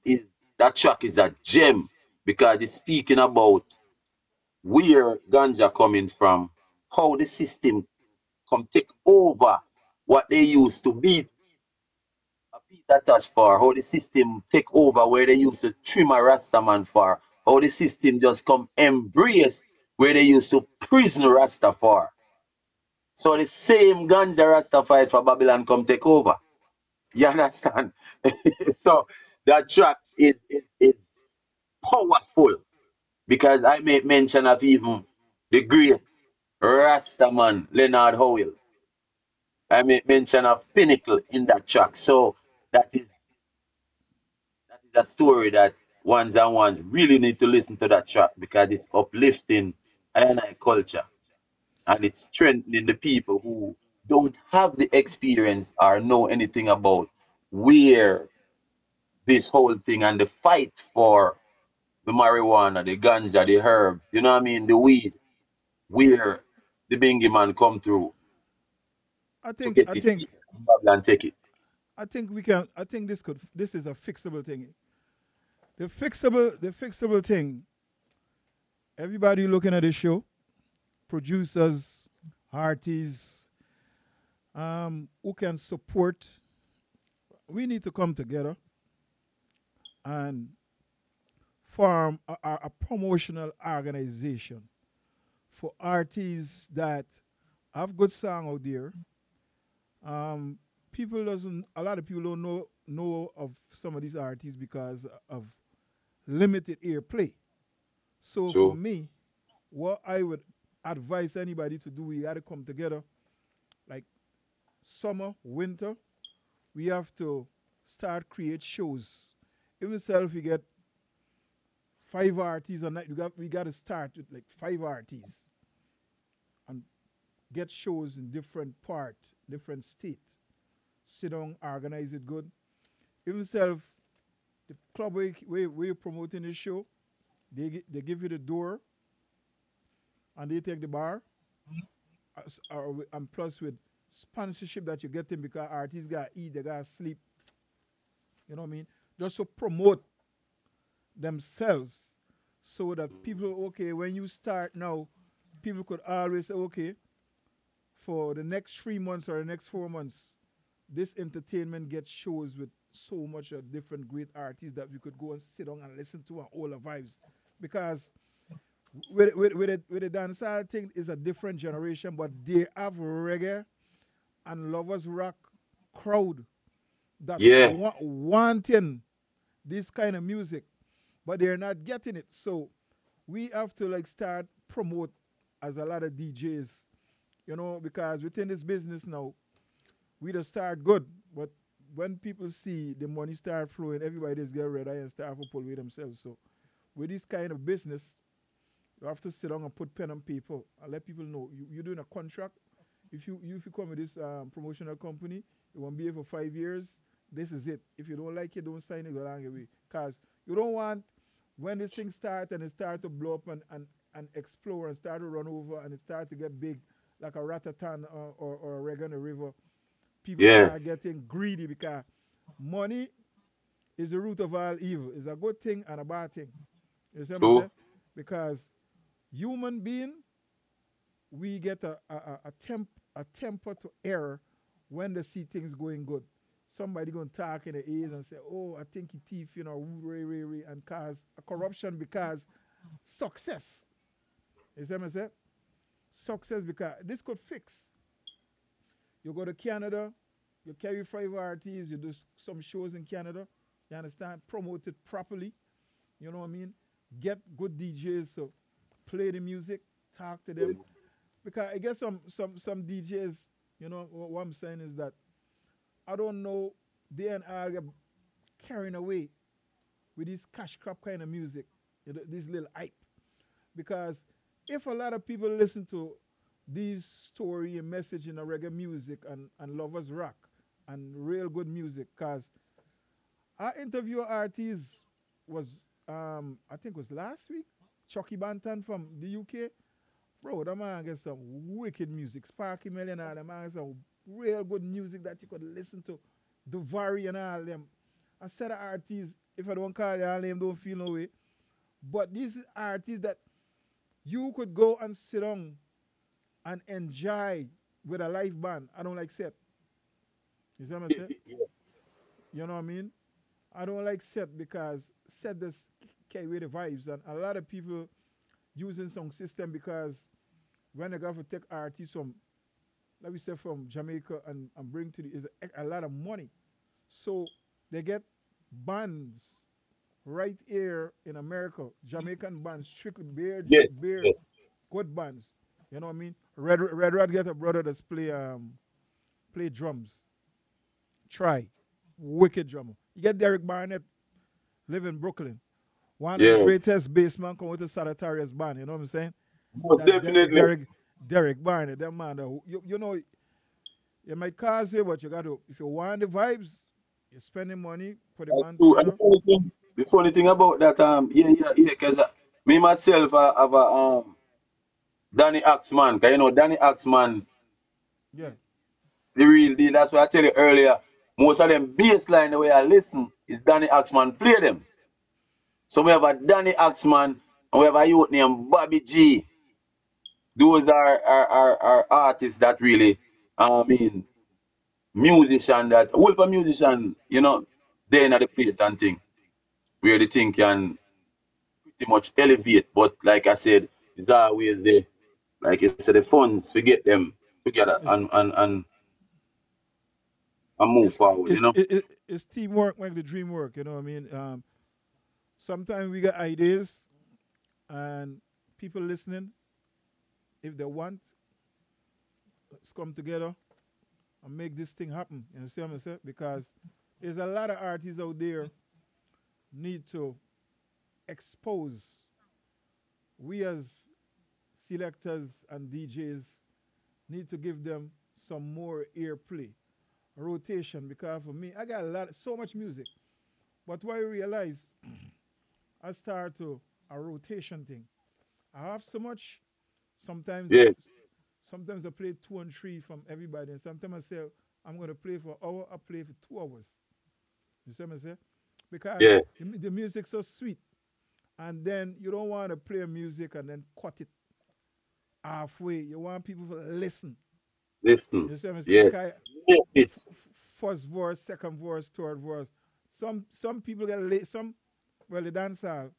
track is a gem because it's speaking about where ganja coming from, how the system come take over what they used to beat a Peter Touch for, how the system take over where they used to trim a Rastaman for, how the system just come embrace where they used to prison Rasta for. So the same ganja Rasta fight for Babylon come take over. You understand? So that track is powerful because I make mention of even the great Rastaman Leonard Howell. I make mention of Pinnacle in that track. So that is a story that ones and ones really need to listen to that track because it's uplifting I culture and it's strengthening the people who don't have the experience or know anything about where this whole thing and the fight for the marijuana, the ganja, the herbs, you know what I mean, the weed, where the bingy man come through I to think get I it think and take it. I think we can. I think this is a fixable thing. The fixable thing. Everybody looking at this show, producers, artists, who can support. We need to come together and form a promotional organization for artists that have good song out there. Um, people doesn't. A lot of people don't know of some of these artists because of limited airplay. So for So, me, what I would advise anybody to do, we got to come together like summer, winter. We have to start create shows. Even if we get 5 artists a night, we got to start with like 5 artists and get shows in different part, different state. Sit down, organize it good. Even self, the club where you promoting the show, they give you the door and they take the bar. And plus with sponsorship that you're getting because artists got to eat, they got to sleep. You know what I mean? Just to promote themselves so that people, okay, when you start now, people could always say, okay, for the next 3 months or the next 4 months, this entertainment gets shows with so much of different great artists that we could go and sit down and listen to and all the vibes. because with the dancehall thing is a different generation, but they have reggae and lovers rock crowd that Yeah, wanting this kind of music, but they're not getting it. So we have to like start promote as a lot of DJs, because within this business now, we just start good, but when people see the money start flowing, everybody just get red eye and start to pull with themselves. So with this kind of business, you have to sit down and put pen on paper and let people know you're doing a contract. If you come with this promotional company, you won't be here for 5 years. This is it. If you don't like it, don't sign it along the way. Because you don't want when this thing starts and it starts to blow up and explore and start to run over and it starts to get big like a ratatan or a reg on the river, people yeah, start getting greedy because money is the root of all evil. It's a good thing and a bad thing. You see what I'm true. saying? Because human being, we get a temper to error when they see things going good. Somebody going to talk in the ears and say, "Oh, I think he thief, and cause a corruption because success." You see what I'm saying? Success because this could fix. You go to Canada, you carry 5 RTs, you do some shows in Canada. You understand? Promote it properly. You know what I mean? Get good DJs to play the music, talk to them. Because I guess some DJs, what I'm saying is that I don't know, they and I get carrying away with this cash crop kind of music, this little hype. Because if a lot of people listen to this story and message in a reggae music and lovers rock and real good music, because our interview artist was, I think was last week, Chucky Banton from the UK. Bro, that man get some wicked music. Sparky Million and that man get some real good music that you could listen to. Duvari and all them. I said the artists, if I don't call you all name, don't feel no way. But these artists that you could go and sit down and enjoy with a live band. I don't like set. You see what I'm saying? You know what I mean? I don't like set because set does carry away the vibes. And a lot of people using some system because when they go to take artists from, let me say from Jamaica and bring to the, is a lot of money. So they get bands right here in America, Jamaican bands, strictly beer, Yes, beer, yes. good bands. You know what I mean? Red Rod get a brother that's play drums. Try. Wicked drummer. You get Derek Barnett, live in Brooklyn. One of the Yeah, greatest bassmen come with the Sagittarius band, you know what I'm saying? most That definitely. Derek Barnett, that man, you know, it might cost you, but you got to, if you want the vibes, you're spending money, put the That's band true. And together. the funny thing about that, yeah, because me myself, I have a Danny Axman, cause Danny Axman Yeah. the real deal. That's why I tell you earlier. Most of them bass line the way I listen is Danny Axman play them. So we have a Danny Axman and we have a youth named Bobby G. Those are artists that really, I mean, musician that, whole for musician, they in the place and thing where the thing can pretty much elevate. But like I said, it's always the, like you said, the funds to get them together It's and move forward. it's teamwork make the dream work, you know what I mean? Sometimes we get ideas and people listening, if they want, let's come together and make this thing happen. You see what I'm saying? Because there's a lot of artists out there need to expose. We as selectors and DJs need to give them some more airplay, rotation. Because for me, I got so much music. But what I realize, I start to a rotation thing. I have so much. Sometimes, Yeah, sometimes I play 2 and 3 from everybody, and sometimes I say I'm going to play for an hour. I play for 2 hours. You see what I say? Because yeah, the music's so sweet, and then you don't want to play music and then cut it halfway. You want people to listen. listen. You see what I'm saying? Yes. Because Yeah, it's first verse, second verse, third verse. Some people get late. Some, well, the dancer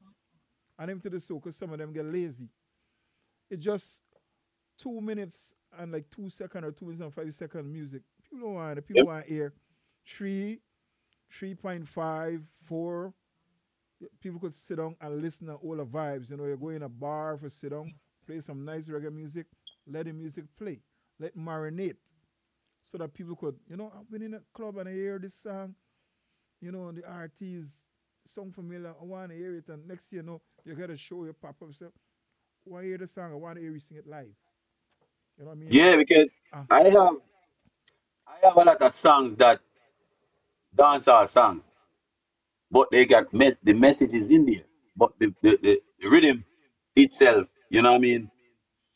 and them to the soul because some of them get lazy. It's just 2 minutes and like 2 second or 2 minutes and 5 second music. People don't want it. People Yep. want to hear three, 3.5, 4. People could sit down and listen to all the vibes. You know, you go in a bar for sit down, play some nice reggae music, let the music play, let it marinate, so that people could, I've been in a club and I hear this song, the artist song familiar, I want to hear it, and next thing you know, you got a show, you pop up, so why hear the song? I want to hear you sing it live. You know what I mean? Yeah, because Ah, I have I have a lot of songs that dancehall songs, but they got the messages in there. But the rhythm itself, you know what I mean,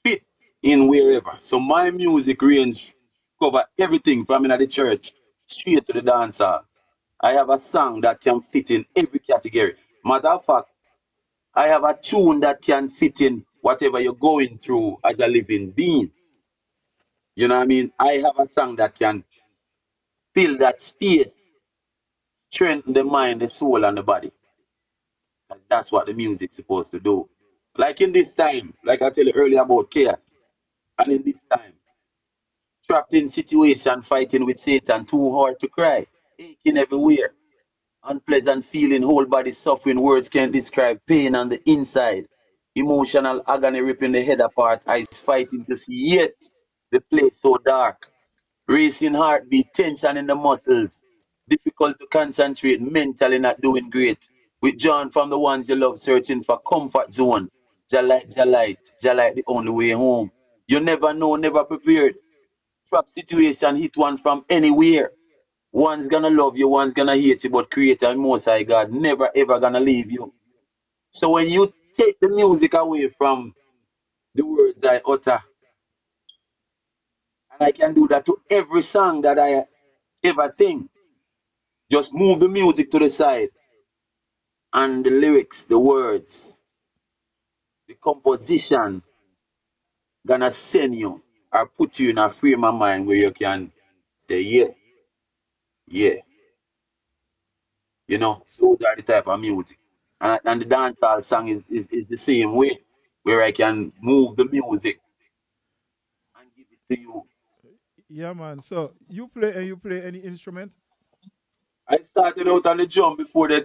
fit in wherever. So my music range cover everything from in the church straight to the dancehall. I have a song that can fit in every category. Matter of fact, I have a tune that can fit in whatever you're going through as a living being. You know what I mean? I have a song that can fill that space, strengthen the mind, the soul, and the body. Because that's what the music's supposed to do. Like in this time, like I tell you earlier about chaos, and in this time, trapped in situation, fighting with Satan, too hard to cry, aching everywhere, unpleasant feeling, whole body suffering, words can't describe, pain on the inside, emotional agony ripping the head apart, eyes fighting to see, yet the place so dark, racing heartbeat, tension in the muscles, difficult to concentrate, mentally not doing great, withdrawn from the ones you love, searching for comfort zone, Jah light the only way home. You never know, never prepared. Trap situation hit one from anywhere. One's gonna love you, one's gonna hate you, but Creator and Most High God never ever gonna leave you. So when you take the music away from the words I utter, and I can do that to every song that I ever sing, just move the music to the side and the lyrics, the words, the composition gonna send you or put you in a frame of mind where you can say, yeah, yeah, those are the type of music. And the dancehall song is the same way, where I can move the music and give it to you. yeah, man. So you play any instrument? I started out on the drum before they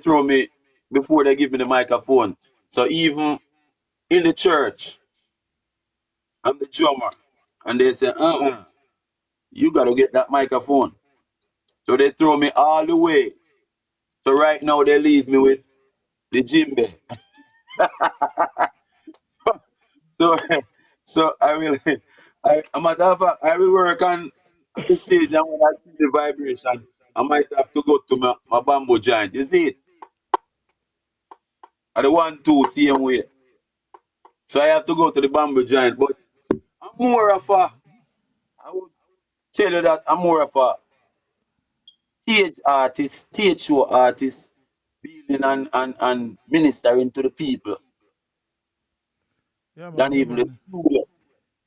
give me the microphone. So even in the church, I'm the drummer. And they say, you gotta get that microphone. So they throw me all the way. So right now they leave me with the djembe. So so I will a matter of fact, I will work on the stage, and when I see the vibration, I might have to go to my bamboo giant. You see it? I the 1 2 same way. So I have to go to the bamboo giant. But I'm more of a I would tell you that I'm more of a stage artist, stage show artist, building and ministering to the people Yeah, man. than Yeah, even the man. studio.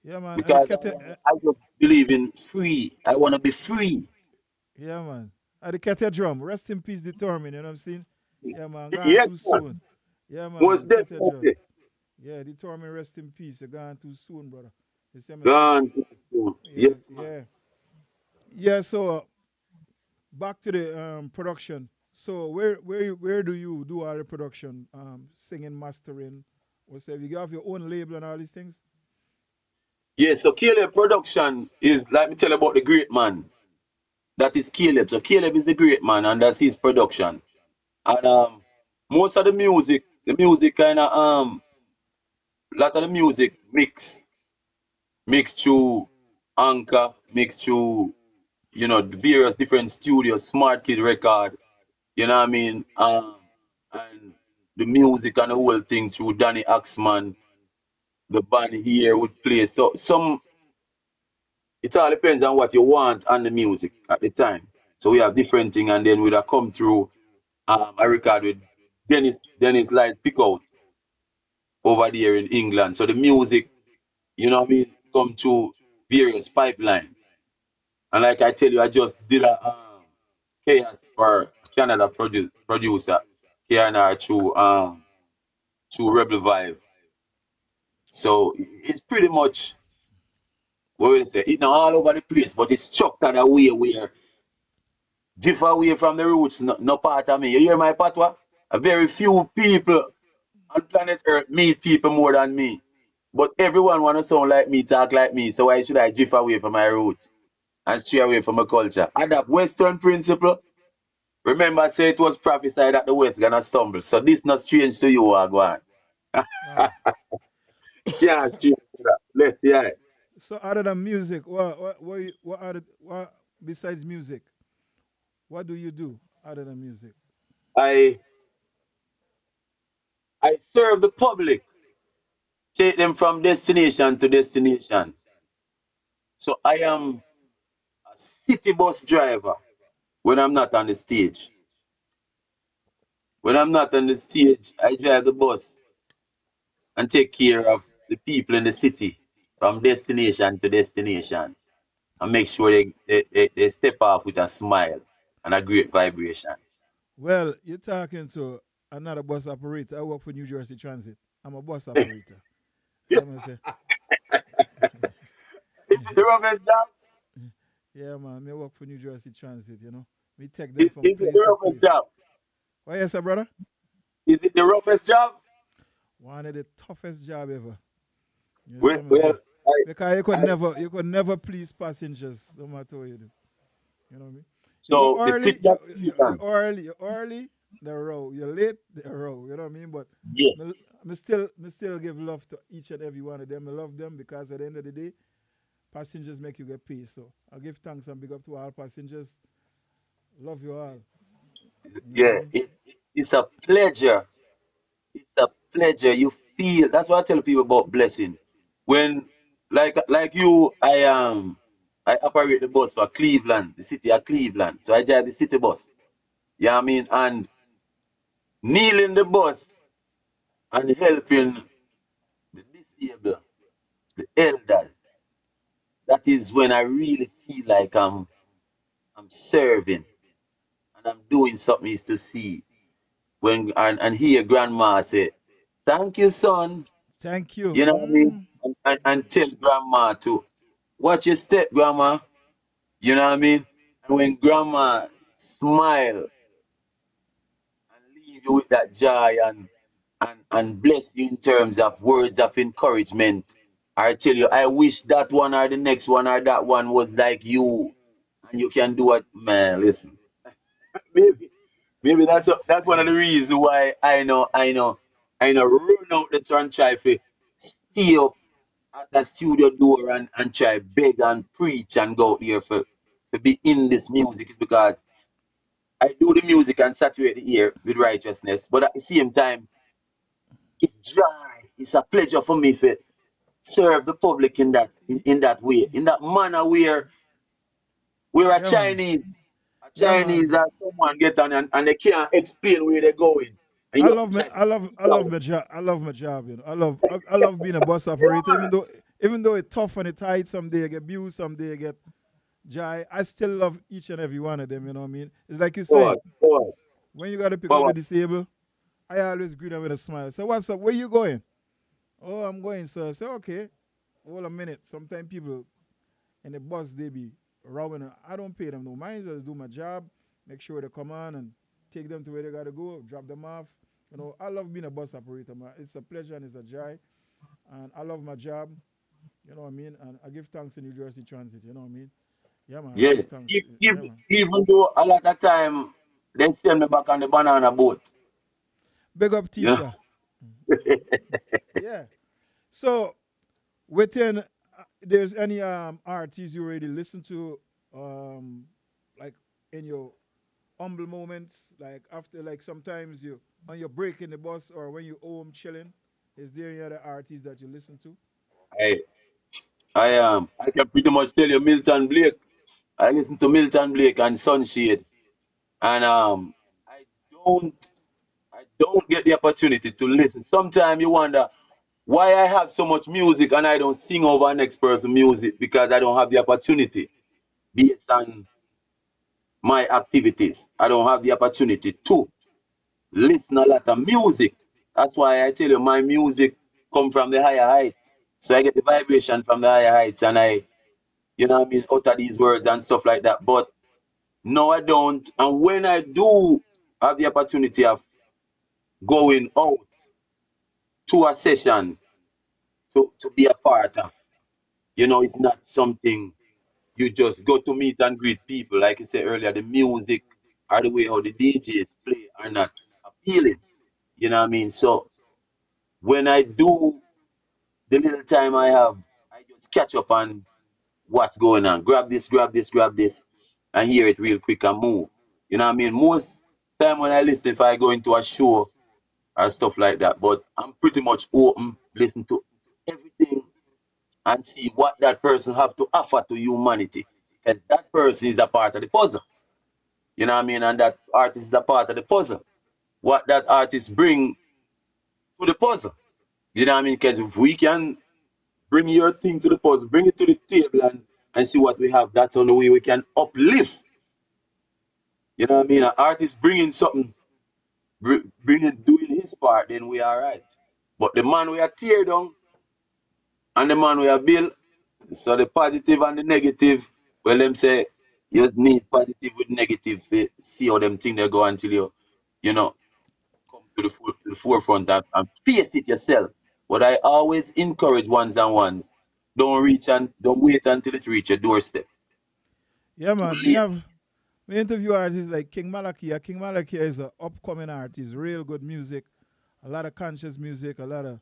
Yeah, man. And the Because cat. I just believe in free. I wanna be free. Yeah, man. And the cat drum. Rest in peace, determined. You know what I'm saying? Yeah, man. Gone Yes, too man. soon. Yeah, man. Most The cat drum. definitely. Yeah, determined. Rest in peace. You're gone too soon, brother. You see me? So Gone too soon. yeah, Yes, man. yeah, yeah. So back to the production. So where do you do all the production? Singing, mastering, or say you have your own label and all these things? Yeah, so Caleb production is, like me tell you about the great man. That is Caleb. So Caleb is the great man, and that's his production. And most of the music kind of lot of the music mix through Anchor, mix through the various different studios, Smart Kid Record, you know what I mean? And the music and the whole thing through Danny Axman, the band here would play. So it all depends on what you want and the music at the time. So we have different thing, and then we'd have come through I record with Dennis Light Pickout over there in England. So the music, you know what I mean, come through various pipeline. And like I tell you, I just did a chaos for Canada producer, KNR through through Rebel Vibe. So it's pretty much what we say. It's not all over the place, but it's structured a way where differ away from the roots, no part of me. You hear my patwa? A very few people on planet Earth meet people more than me. But everyone wanna sound like me, talk like me. So why should I drift away from my roots and stray away from my culture? Adapt Western principle. Remember, I say it was prophesied that the West gonna stumble. So this not strange to you, Wagwan. Wow. Can't change that. Let's see. Aye. So other than music, what besides music? What do you do other than music? I I serve the public, take them from destination to destination. So I am a city bus driver when I'm not on the stage. When I'm not on the stage, I drive the bus and take care of the people in the city from destination to destination and make sure they step off with a smile and a great vibration. Well, you're talking to another bus operator. I work for New Jersey Transit. I'm a bus operator. So I'm gonna say, Is it the roughest job? yeah, man, me work for New Jersey Transit. Me take them from Is it the place to roughest place. job? Why, yes, sir, brother? Is it the roughest job? One of the toughest job ever. You Well, see what I'm well saying? Because you could never please passengers, no matter what you do. You know what I mean? You go so the early, city of Cleveland. you're early, the row. You're late, the row. You know what I mean? But Yeah. me still give love to each and every one of them. I love them because at the end of the day, passengers make you get paid. So I give thanks and big up to all passengers. Love you all. You know what I Yeah, mean? it's a pleasure. It's a pleasure. You feel that's what I tell people about blessing. When like you, I operate the bus for Cleveland, the city of Cleveland. So I drive the city bus. Yeah, I mean, and kneeling the bus and helping the disabled, the elders. That is when I really feel like I'm serving and I'm doing something is to see. When and hear grandma say, "Thank you, son." Thank you. You know what I mean? And tell grandma to watch your step, grandma. You know what I mean? And when grandma smile and leave you with that joy and bless you in terms of words of encouragement, I tell you, I wish that one or the next one or that one was like you, and you can do it, man. Listen, maybe maybe that's one of the reasons why I know run out the sun try to stay up at the studio door and try beg and preach and go out there for be in this music is because I do the music and saturate the ear with righteousness, but at the same time, it's dry. It's a pleasure for me to serve the public in that in that way, in that manner where we're a Yeah, man. Chinese, a Yeah, Chinese man. and someone get on and they can't explain where they're going, and I you have to love me. try to I love my job. I love my job. I love being a bus operator. Even though it's tough and it's tight, some day I get abused, some day I get jai. I still love each and every one of them. You know what I mean? It's like you say, forward, forward, when you got to pick up the forward. disabled, I always greet them with a smile. So what's up? Where you going? Oh, I'm going, sir. I say okay. Hold a minute. Sometimes people in the bus they be rowing. I don't pay them no mind. Just do my job. Make sure they come on and take them to where they gotta go. Drop them off. I love being a bus operator, man. It's a pleasure and it's a joy. And I love my job. You know what I mean? And I give thanks to New Jersey Transit. You know what I mean? Yeah, man. I Yeah, give thanks. Yeah, man. even though a lot of time they send me back on the banana boat, Big up, you know. Tisha. Yeah. So, within, there's any artists you already listen to, like in your humble moments, like after, like sometimes you on your break in the bus or when you home chilling. Is there any other artists that you listen to? I I can pretty much tell you Milton Blake. I listen to Milton Blake and Sunshade, and I don't I don't get the opportunity to listen. Sometimes you wonder why I have so much music and I don't sing over next person's music because I don't have the opportunity based on my activities. I don't have the opportunity to listen a lot of music. That's why I tell you my music come from the higher heights. So I get the vibration from the higher heights and you know what I mean, utter these words and stuff like that. But no, I don't. And when I do have the opportunity of going out to a session to be a part of, it's not something you just go to meet and greet people. Like you said earlier, the music or the way how the DJs play are not appealing. You know what I mean? So when I do the little time I have, I just catch up on what's going on. Grab this, grab this, grab this, and hear it real quick and move. You know what I mean? Most time when I listen, if I go into a show or stuff like that, but I'm pretty much open, listen to everything and see what that person have to offer to humanity. Because that person is a part of the puzzle. You know what I mean? And that artist is a part of the puzzle. What that artist bring to the puzzle. You know what I mean? Because if we can bring your thing to the puzzle, bring it to the table and see what we have, that's the only way we can uplift. You know what I mean? An artist bringing something, doing his part, then we are right. But the man we are tear down and the man we are build, so the positive and the negative, well, them say you need positive with negative to see how them thing they go until you know, come to the forefront and face it yourself. But I always encourage ones and ones. Don't wait until it reach your doorstep. Yeah, Too man. late. Me interview artists like King Malakia. King Malakia is an upcoming artist, real good music, a lot of conscious music, a lot of,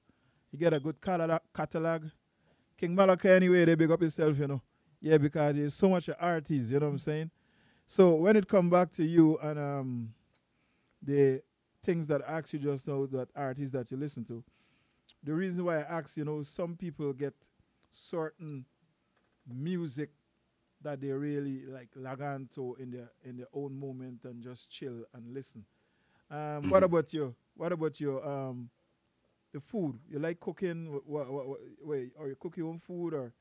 you get a good catalog. King Malakia anyway, they big up yourself, Yeah, because there's so much artists, you know what I'm saying? So when it come back to you and the things that I asked you just now, that artists that you listen to, the reason why I ask, some people get certain music that they really like lag on to in their own moment and just chill and listen. What Mhm. about you? What about you? The food. You like cooking? Wait, are you cooking your own food or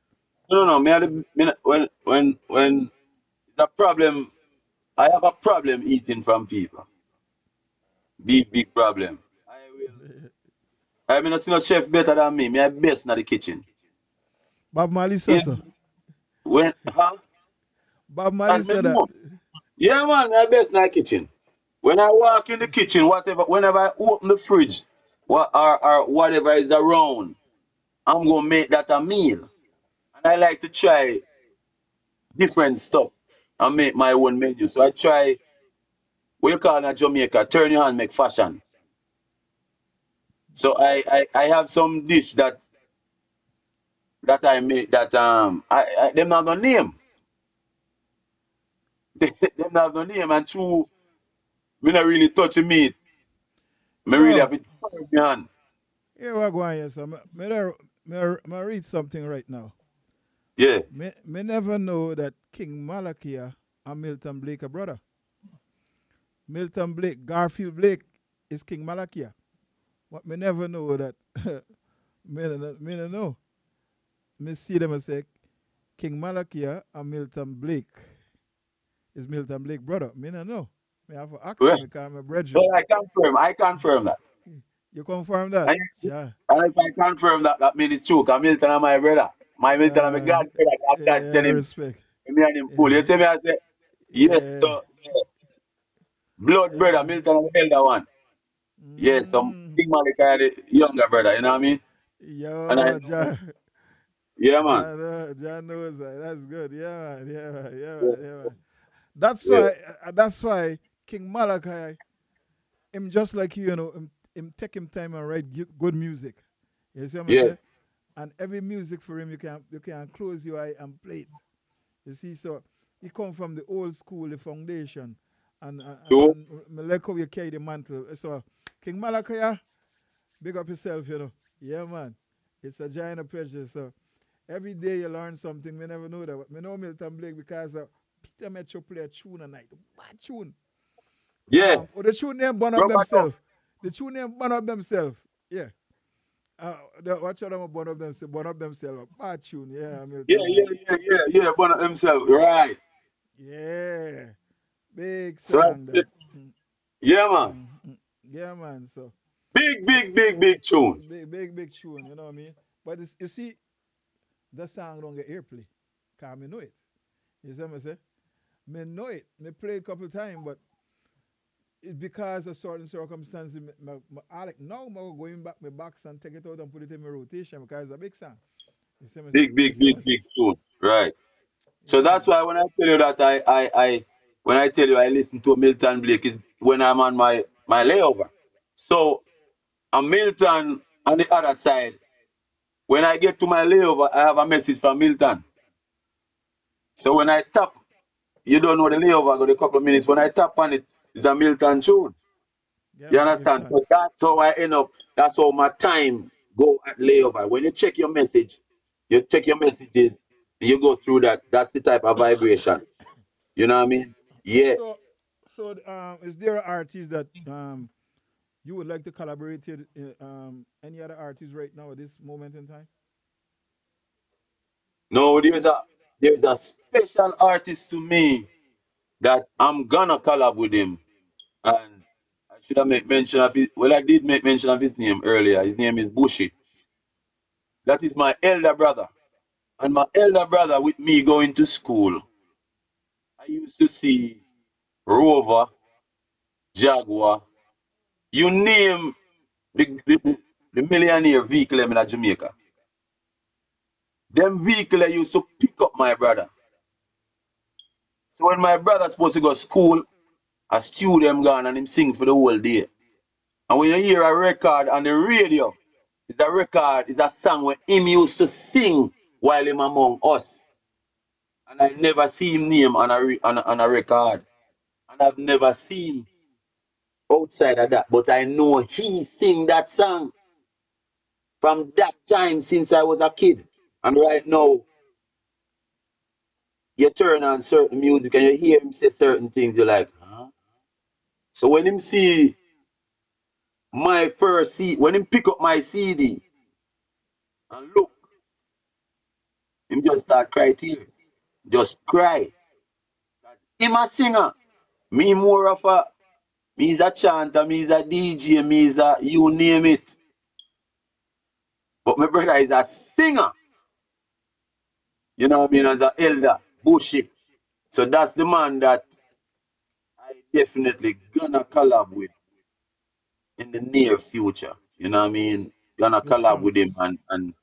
No, no, me, is it? when it's a problem, I have a problem eating from people. Big, big problem. I mean, I see no chef better than me. Me, I best in the kitchen. Bob Marley said so. In huh? Bob Marley As me said that. know. Yeah, man, I best in the kitchen. When I walk in the kitchen, whenever I open the fridge, or whatever is around, I'm gonna make that a meal. And I like to try different stuff and make my own menu. So I try what you call in Jamaica, turn your hand, make fashion. So I have some dish that I make that I them not gonna name. Them not gonna name and true me not really touch the meat. Me really Yo, have it in my hand. here we go on here. So me read something right now. Yeah. Me never know that King Malakia and Milton Blake are brother. Milton Blake, Garfield Blake is King Malakia. But me never know that. Me no know. Me see them and say King Malakia and Milton Blake is Milton Blake brother. Me no know. Me have to ask Well, him because I'm a brethren. well, I confirm that. You confirm that? And, Yeah. and if I confirm that, that means it's true. Because Milton and my brother. My Milton and my Uh, God brother. God yeah, send him. respect. Me and him cool. Yeah. You see me, I say, yes, Yeah. so yeah. Blood brother, Yeah. Milton and the elder one. Yes, some Mm. King Malachi, the younger brother, you know what I mean? And I Yo, know, John. yeah, man. John knows that. That's good. Yeah, man. Yeah, man. Yeah, Yeah, man. Yeah, man. That's yeah. why. That's why King Malachi, him just like you, him take him time and write good music. You see what I'm Yeah, saying? And every music for him, you can close your eye and play it. You see, so he come from the old school, the foundation, true. and me like how you carry the mantle. So King Malachi, big up yourself, Yeah, man. It's a giant pleasure. So every day you learn something. Me never know that. But me know Milton Blake because Peter Metro play a tune a night. Bad tune. Yeah, The tune name burn up rubber duck. themselves. The tune name burn up themselves. Yeah. Watch out them burn up themselves. Bad tune, yeah, Yeah, Milton yeah, Blake. yeah, yeah, yeah, Bonner himself. Right. Yeah. Big So I song said, that. yeah, man. Mm. Yeah, man. So Big tune. big tune, you know what I mean? But it's, you see, that song don't get airplay. Cause me know it. You see what I say? Me know it. Me play it a couple of times, but it's because of certain circumstances. I like now I'm going back my box and take it out and put it in my rotation because it's a big song. You see what I say? You see what I say? Big tune. Right. So Yeah, that's man. why when I tell you that when I tell you I listen to Milton Blake is when I'm on my layover. So a Milton on the other side, when I get to my layover, I have a message from Milton. So when I tap, you don't know the layover, got a couple of minutes. When I tap on it, it's a Milton tune. Yeah, You man. Give understand? So thanks. that's how I end up. That's how my time go at layover. When you check your message, you check your messages, and you go through that. That's the type of vibration. You know what I mean? Yeah. So, is there an artist that you would like to collaborate with? Any other artists right now at this moment in time? No, there's a special artist to me that I'm gonna collab with him. And I should have made mention of it. Well, I did make mention of his name earlier. His name is Bushy. That is my elder brother. And my elder brother with me going to school. I used to see Rover, Jaguar. You name the millionaire vehicle in Jamaica. Them vehicle I used to pick up my brother. So when my brother supposed to go to school, I stew them gone and him sing for the whole day. And when you hear a record on the radio, it's a song where him used to sing while him among us. And I never see him name on a record. And I've never seen outside of that. But I know he sing that song from that time since I was a kid. And right now, you turn on certain music and you hear him say certain things, you're like, huh? So when him see my first CD, when him pick up my CD and look, him just start cry tears. Just cry. Him a singer. Me more of a, me is a chanter, me is a DJ, me is a, you name it. But my brother is a singer. You know what I mean? As an elder, bushy. So that's the man that I definitely gonna collab with in the near future. You know what I mean? Gonna Give collab with him thanks. Give and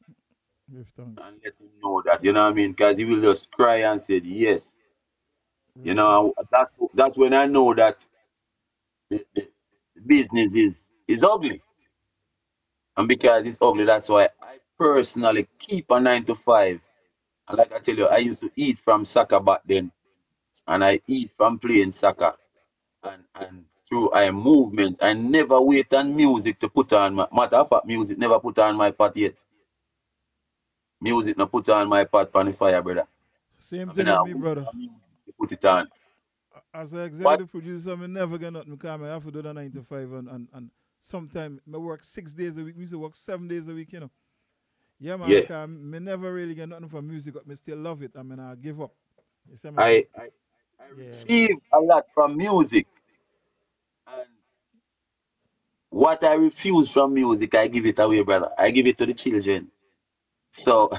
thanks. let him know that. You know what I mean? Because he will just cry and say yes. You Respect. know, that's when I know that the business is ugly. And because it's ugly, that's why I personally keep a 9 to 5. And like I tell you, I used to eat from soccer back then, and I eat from playing soccer. And through I movements, I never wait on music to put on my matter of fact, music never put on my pot yet. Music no put on my pot on the fire, brother. Same I mean, thing I with me, wait brother. for music to put it on. As an But executive producer, I never get nothing because I have to do the 9 to 5 and sometimes I work 6 days a week. I used to work 7 days a week, you know. Yeah, man, yeah, because I never really get nothing from music, but I still love it. I mean, I give up. You see what I say? I, I I Yeah, receive man. a lot from music, and what I refuse from music, I give it away, brother. I give it to the children. So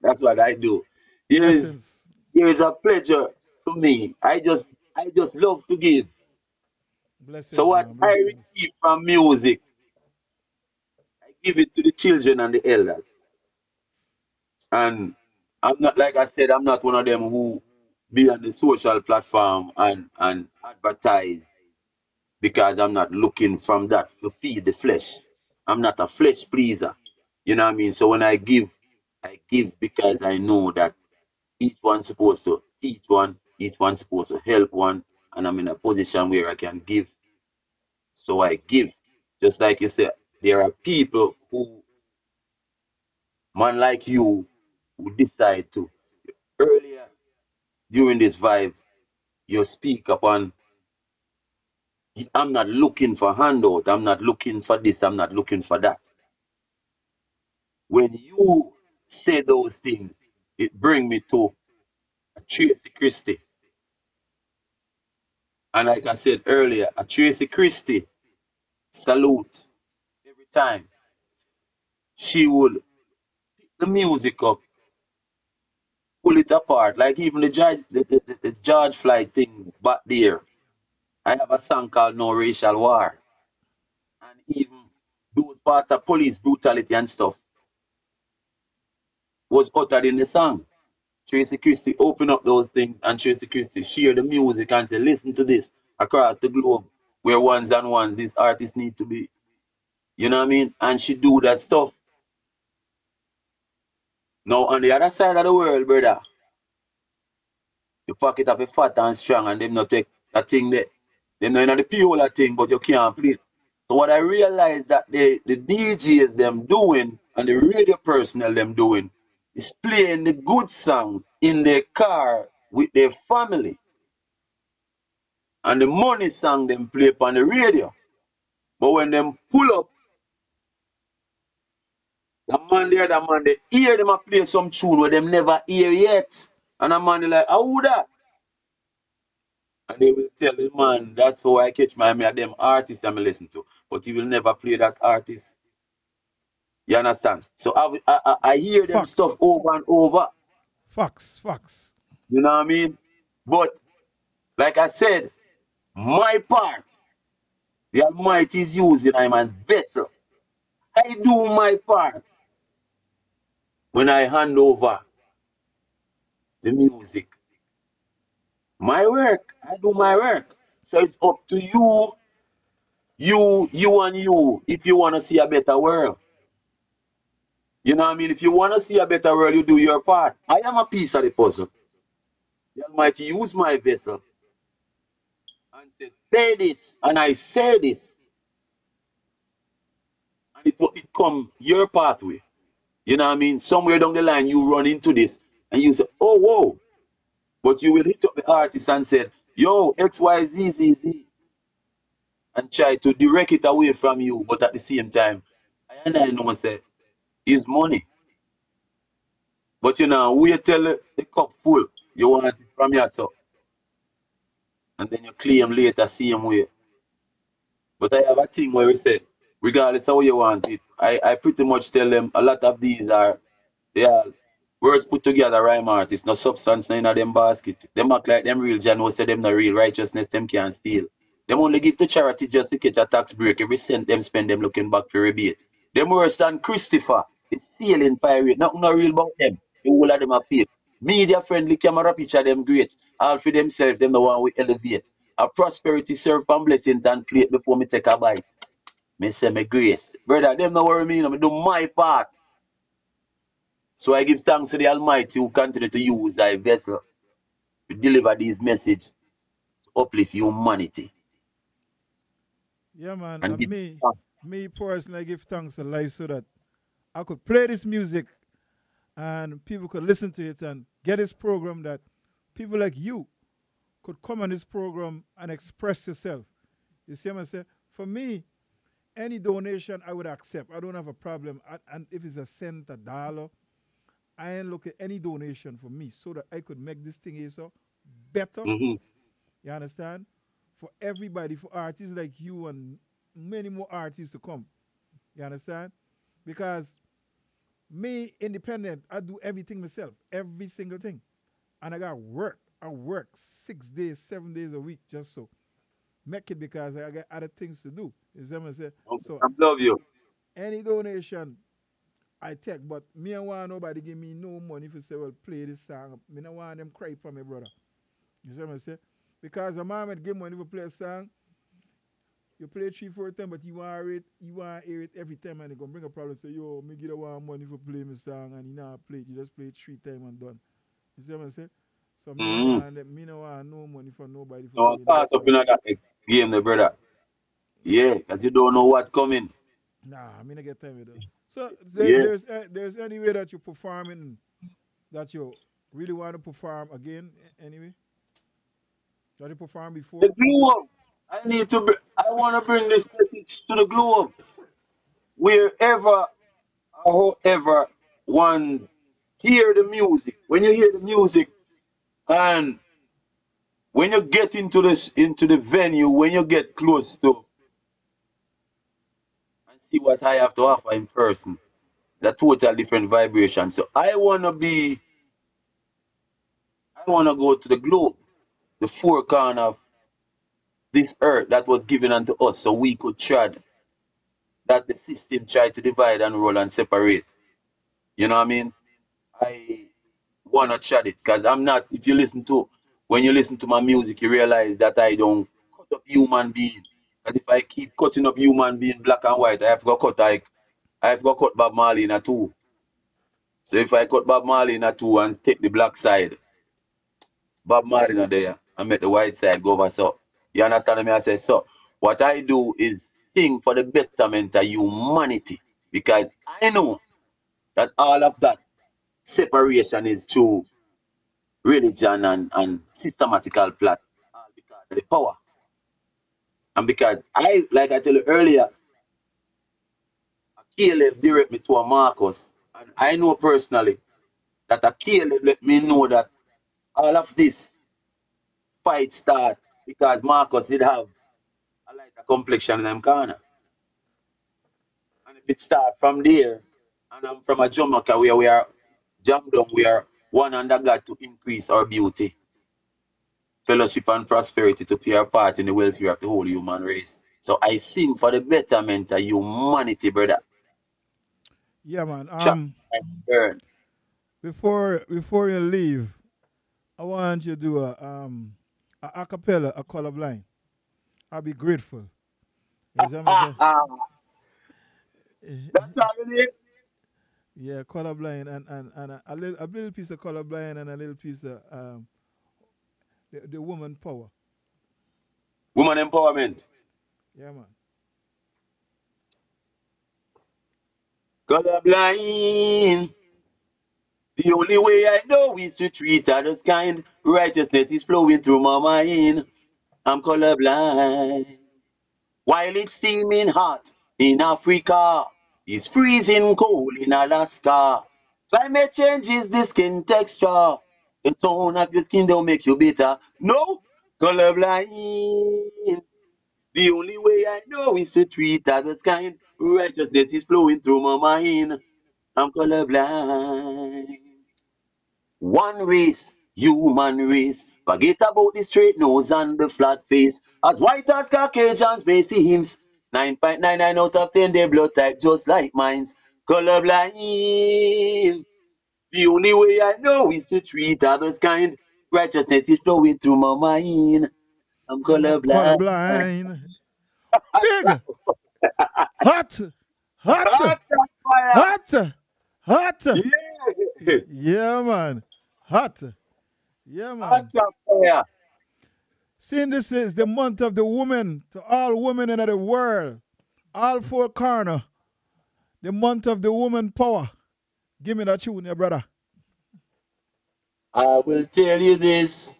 that's what I do. Here is Blessings. here is a pleasure for me. I just love to give. So Blessings, what man. I Blessings. receive from music, I give it to the children and the elders. And I'm not, like I said, I'm not one of them who be on the social platform and advertise because I'm not looking from that to feed the flesh. I'm not a flesh pleaser. You know what I mean? So when I give because I know that each one's supposed to teach one, each one's supposed to help one, and I'm in a position where I can give. So I give. Just like you said, there are people who, man like you, who decide to. Earlier during this vibe, you speak upon, I'm not looking for handout, I'm not looking for this, I'm not looking for that. When you say those things, it bring me to a Tracy Christie. And like I said earlier, a Tracy Christie salute time, she would pick the music up, pull it apart. Like even the George Floyd things back there. I have a song called No Racial War. And even those parts of police brutality and stuff was uttered in the song. Tracy Christie opened up those things and Tracy Christie shared the music and said, listen to this across the globe where ones and ones these artists need to be. You know what I mean? And she do that stuff. Now on the other side of the world, brother, you pocket up a fat and strong and them not take a thing there. Them not in the pure thing, but you can't play it. So what I realized that the DJs them doing and the radio personnel them doing is playing the good song in their car with their family. And the money song them play on the radio. But when them pull up, the man they hear them a play some tune where them never hear yet. And the man they like, how that? And they will tell the man, that's how I catch my me them artists I'm listen to. But he will never play that artist. You understand? So I hear them stuff Facts. over and over. Facts. Facts. You know what I mean? But like I said, my part, the Almighty is using I'm a vessel. I do my part when I hand over the music. My work, I do my work. So it's up to you, you and you, if you want to see a better world. You know what I mean? If you want to see a better world, you do your part. I am a piece of the puzzle. The Almighty used my vessel and said, say this, and I say this, and it come your pathway. You know what I mean? Somewhere down the line, you run into this, and you say, oh, whoa. But you will hit up the artist and say, yo, X, Y, Z, Z, Z, and try to direct it away from you. But at the same time, I know say, it's money. But you know, wait till the cup full. You want it from yourself. And then you claim later, same way. But I have a thing where we say, regardless of how you want it, I pretty much tell them a lot of these are they are words put together rhyme artists, no substance in them basket. Them act like them real John say them no real righteousness, them can't steal. Them only give to charity just to catch a tax break. Every cent them spend them looking back for rebate. Them worse than Christopher. It's sailing pirate. Nothing no real about them. The whole of them are fake. Media friendly camera picture them great. All for themselves, them the one we elevate. A prosperity serve and blessing and plate before me take a bite. Me say me grace. Brother, them no worry me, no, me do my part. So I give thanks to the Almighty who continue to use thy vessel to deliver these messages to uplift humanity. Yeah, man. And And give me personally, I give thanks to life so that I could play this music and people could listen to it and get this program that people like you could come on this program and express yourself. You see what I'm saying? For me, any donation I would accept. I don't have a problem. And if it's a cent, a dollar, I ain't look at any donation for me so that I could make this thing here so better. mm-hmm. You understand? For everybody, for artists like you and many more artists to come. You understand? Because me, independent, I do everything myself, every single thing. And I got work. I work 6 days, 7 days a week just so make it because I got other things to do. You see what I'm saying? So I love you. any donation I take, but me and want nobody give me no money for say, well, play this song. Me don't want them cry for me, brother. You see what I'm saying? Because a man would give money for play a song, you play 3 4 times, but you want to hear it every time, and they gonna bring a problem. Say, yo, me give the one money for play my song, and you not play it. You just play it 3 times and done. You see what I'm saying? So Mm-hmm. me no want no money for nobody for So I'm playing that caught up in song. that game, the brother. Yeah, because you don't know what's coming. Nah, I mean I get time with that. So Yeah. there's any way that you're performing that you really want to perform again anyway? That you performed The before? globe. I want to bring this message to the globe. Wherever or however ones hear the music. When you hear the music and when you get into the venue, when you get close to and see what I have to offer in person. It's a total different vibration. So I wanna go to the globe, the four corner of this earth that was given unto us so we could tread that the system tried to divide and roll and separate. You know what I mean? I wanna tread it because I'm not, if you listen to, when you listen to my music, you realize that I don't cut up human being. Because if I keep cutting up human being black and white, I have to go cut Bob Marley in a two. So if I cut Bob Marley in a two and take the black side, Bob Marley not there and make the white side go over. So you understand me? I say so. What I do is sing for the betterment of humanity because I know that all of that separation is through religion and systematical plot, all because of the power. And because like I tell you earlier, Caleb direct me to a Marcus, and I know personally that a Caleb let me know that all of this fight start because Marcus did have a lighter complexion in them corner. And if it start from there, and I'm from a Jamaica where we are jammed down, we are one under God to increase our beauty, fellowship and prosperity to play our part in the welfare of the whole human race. So I sing for the betterment of humanity, brother. Yeah, man. Chop and burn. Before you leave, I want you to do a cappella, a color blind. I'll be grateful. You see what I'm saying? That's all it is. Yeah, color blind and a little piece of color blind and a little piece of the woman power. Woman empowerment. Yeah, man. Colorblind. The only way I know is to treat others kind. Righteousness is flowing through my mind. I'm colorblind. While it's steaming hot in Africa, it's freezing cold in Alaska. Climate change is the skin texture. The tone of your skin don't make you bitter. No, colorblind. The only way I know is to treat others kind. Righteousness is flowing through my mind. I'm colorblind. One race, human race. Forget about the straight nose and the flat face. As white as Caucasians may seems. 9.99 out of 10, their blood type just like mine's. Colorblind. The only way I know is to treat others kind. Righteousness is flowing through my mind. I'm Yeah, man. colorblind. Colorblind. Big, hot, hot, Hot fire! hot, hot. Yeah! Yeah, man. Hot. Yeah, Hot man. fire! Seeing this is the month of the woman to all women in the world, all four corner. The month of the woman power. Give me that tune, yeah, brother. I will tell you this,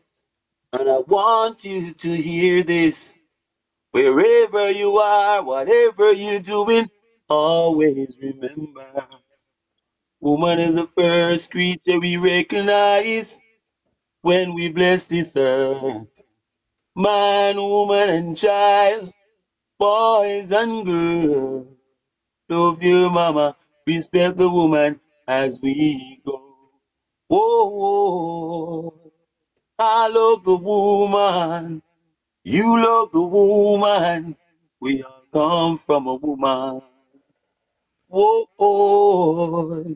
and I want you to hear this. Wherever you are, whatever you're doing, always remember. Woman is the first creature we recognize when we bless this earth. Man, woman, and child, boys and girls. Love your mama, respect the woman as we go. Whoa, I love the woman. You love the woman. We all come from a woman. Whoa,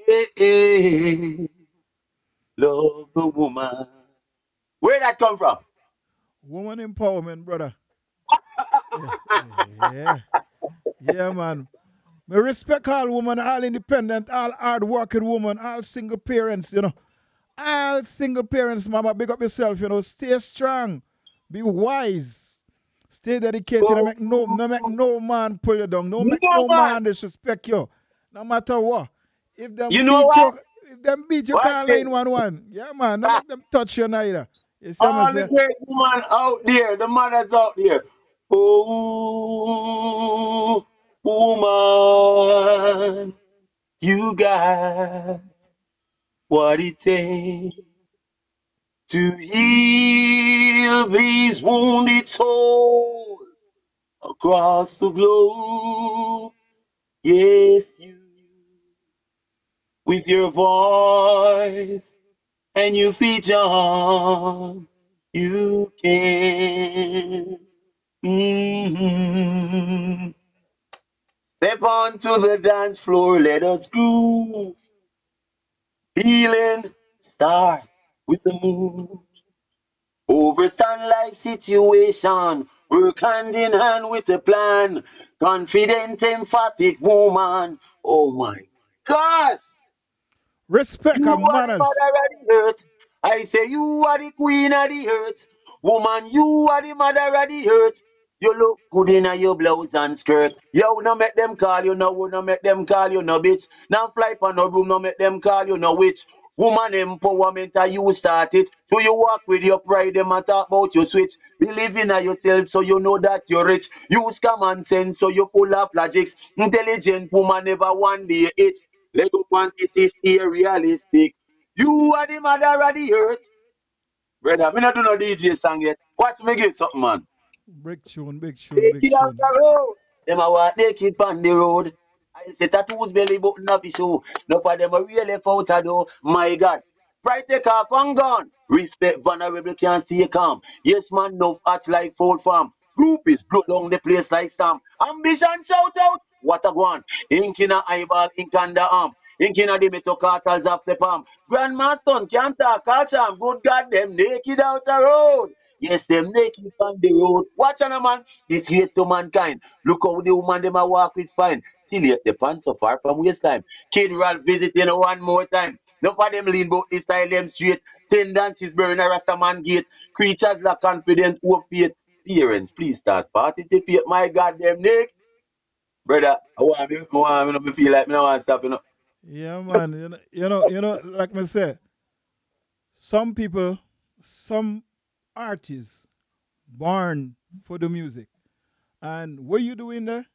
yeah, yeah. Love the woman. Where that come from? Woman empowerment, brother. Yeah, yeah, yeah, man. Me respect all women, all independent, all hard working women, all single parents, you know. All single parents, mama, big up yourself, you know. Stay strong. Be wise. Stay dedicated. Oh, No make no man pull you down. No make no no man. man disrespect you. No matter what. If them You know beat what? you, if them beat you, What call thing? 911. Yeah, man. No make them touch you neither. You see what I'm All the saying? great women out there, the mothers out there. Oh, woman, you got what it takes to heal these wounded souls. across the globe. Yes, you, with your voice and your vision, you can. Mhm. Step onto the dance floor, let us groove. Healing start with the moon. Overstand life situation, work hand in hand with a plan. Confident, emphatic woman. Oh my gosh! Respect You and are the manners. mother of the earth. I say you are the queen of the earth. Woman, you are the mother of the earth. You look good in your blouse and skirt. Yo, no make them call you no make them call you no bitch. Now fly on no room, no make them call you no witch. Woman empowerment, you start it. So you walk with your pride, them a talk about your switch. Believe in yourself so you know that you're rich. Use common sense so you full of logics. Intelligent woman never one day it. Lego fantasy stay realistic. You are the mother of the earth. Brother, me not do no DJ song yet. Watch me give something, man. Big tune, big tune, big Naked out tune. the road. Them a walk naked on the road. I say tattoos belly button off his shoe. No for them a really out a door. My God. Pride take off and gone. Respect vulnerable can't stay calm. Yes man, no act like full farm. Groupies blow down the place like storm. Ambition shout out. What a one. Ink in a eyeball, ink on the arm. Ink in a the metal cartels of the palm. Grandma's son can't talk, culture. Good God, them naked out the road. Yes, them naked on the road. Watch on a man. Disgrace to mankind. Look how the woman them a walk with fine. Still yet the pants so far from waistline. Kid Ralph visiting one more time. No for them lean bout this style them straight. Tendencies burn a rasta man gate. Creatures lack confidence, hope faith. Parents, please start participate. My God, them Nick. Brother, I want me not feel like me no want to stop, you know. Yeah, man. Like me say, some people, some artists born for the music. And what you doing there?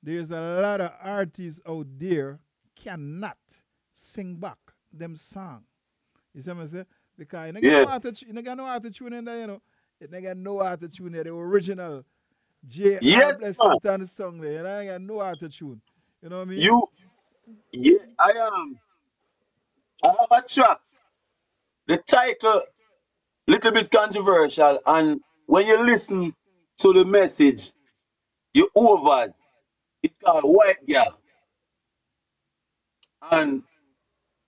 There's a lot of artists out there cannot sing back them song. You see what I'm saying? Because you don't get Yeah. no auto you don't get no auto tune in there, you know. You don't get no auto tune there. The original J.R. Yes, man. Blessington song there. You don't get no auto tune. You know what I mean? You, yeah, I am. I have a track. The title little bit controversial, and when you listen to the message, you overs. It's called White Girl, and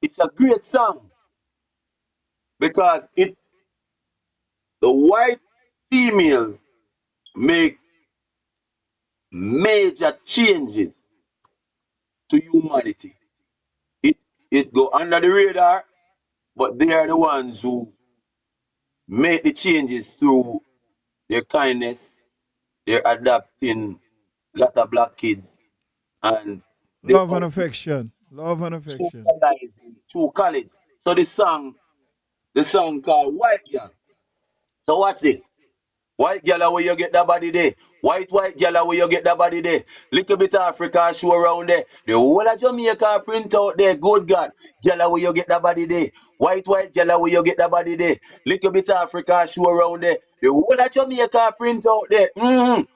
it's a great song because it the white females make major changes to humanity. It it go under the radar, but they are the ones who make the changes through their kindness, their adapting lot of black kids, and they Love and out affection. Love and affection. socializing through college. So the song called White Girl. So watch this. White girl, where you get that body there? White girl, where you get that body there? Little bit of Africa show around there. The whole of Jamaica print out there. Good God. Girl, where you get that body there? White girl, where you get that body there? Little bit of Africa show around there. The whole of Jamaica print out there.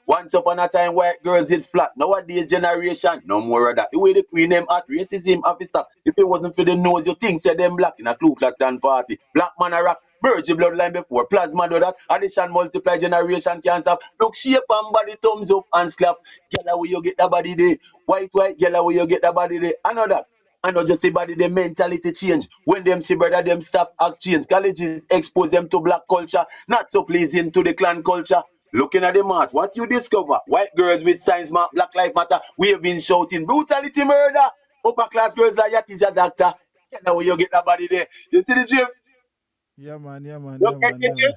Once upon a time, white girls did flat. Nowadays generation, no more of that. The way the queen them at racism officer. If it wasn't for the nose, you think say them black in a Ku Klux Klan party. Black man a rock. Virgin bloodline before plasma do that. Addition multiply generation can't stop. Look shape and body thumbs up and slap. Girl, where you get that body there? White girl, where you get that body there? I know that. I know just the body, the mentality change. When them see brother, them stop exchange. Colleges expose them to black culture, not so pleasing to the clan culture. Looking at the march, what you discover? White girls with signs mark Black Lives Matter. We have been shouting brutality, murder. Upper class girls like that is a doctor. Girl, where you get that body there? You see the drift? Yeah, man, yeah, man, Look yeah, at man, yeah, you. man.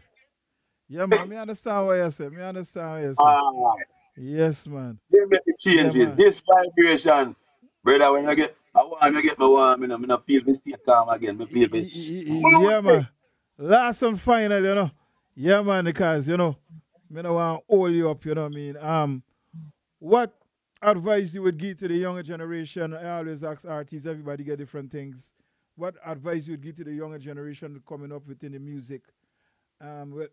Yeah, man, me understand what you say. Me understand what you say. Ah, Yes, man. they make the Yeah, changes. man. This vibration, brother. When I want to get my warm, me no feel me stay calm again. Me feel me Yeah, smooth. man. Last and final, you know. Yeah, man, because, me no want to hold you up, you know what I mean? What advice you would give to the younger generation? I always ask artists, everybody get different things. What advice you would give to the younger generation coming up within the music?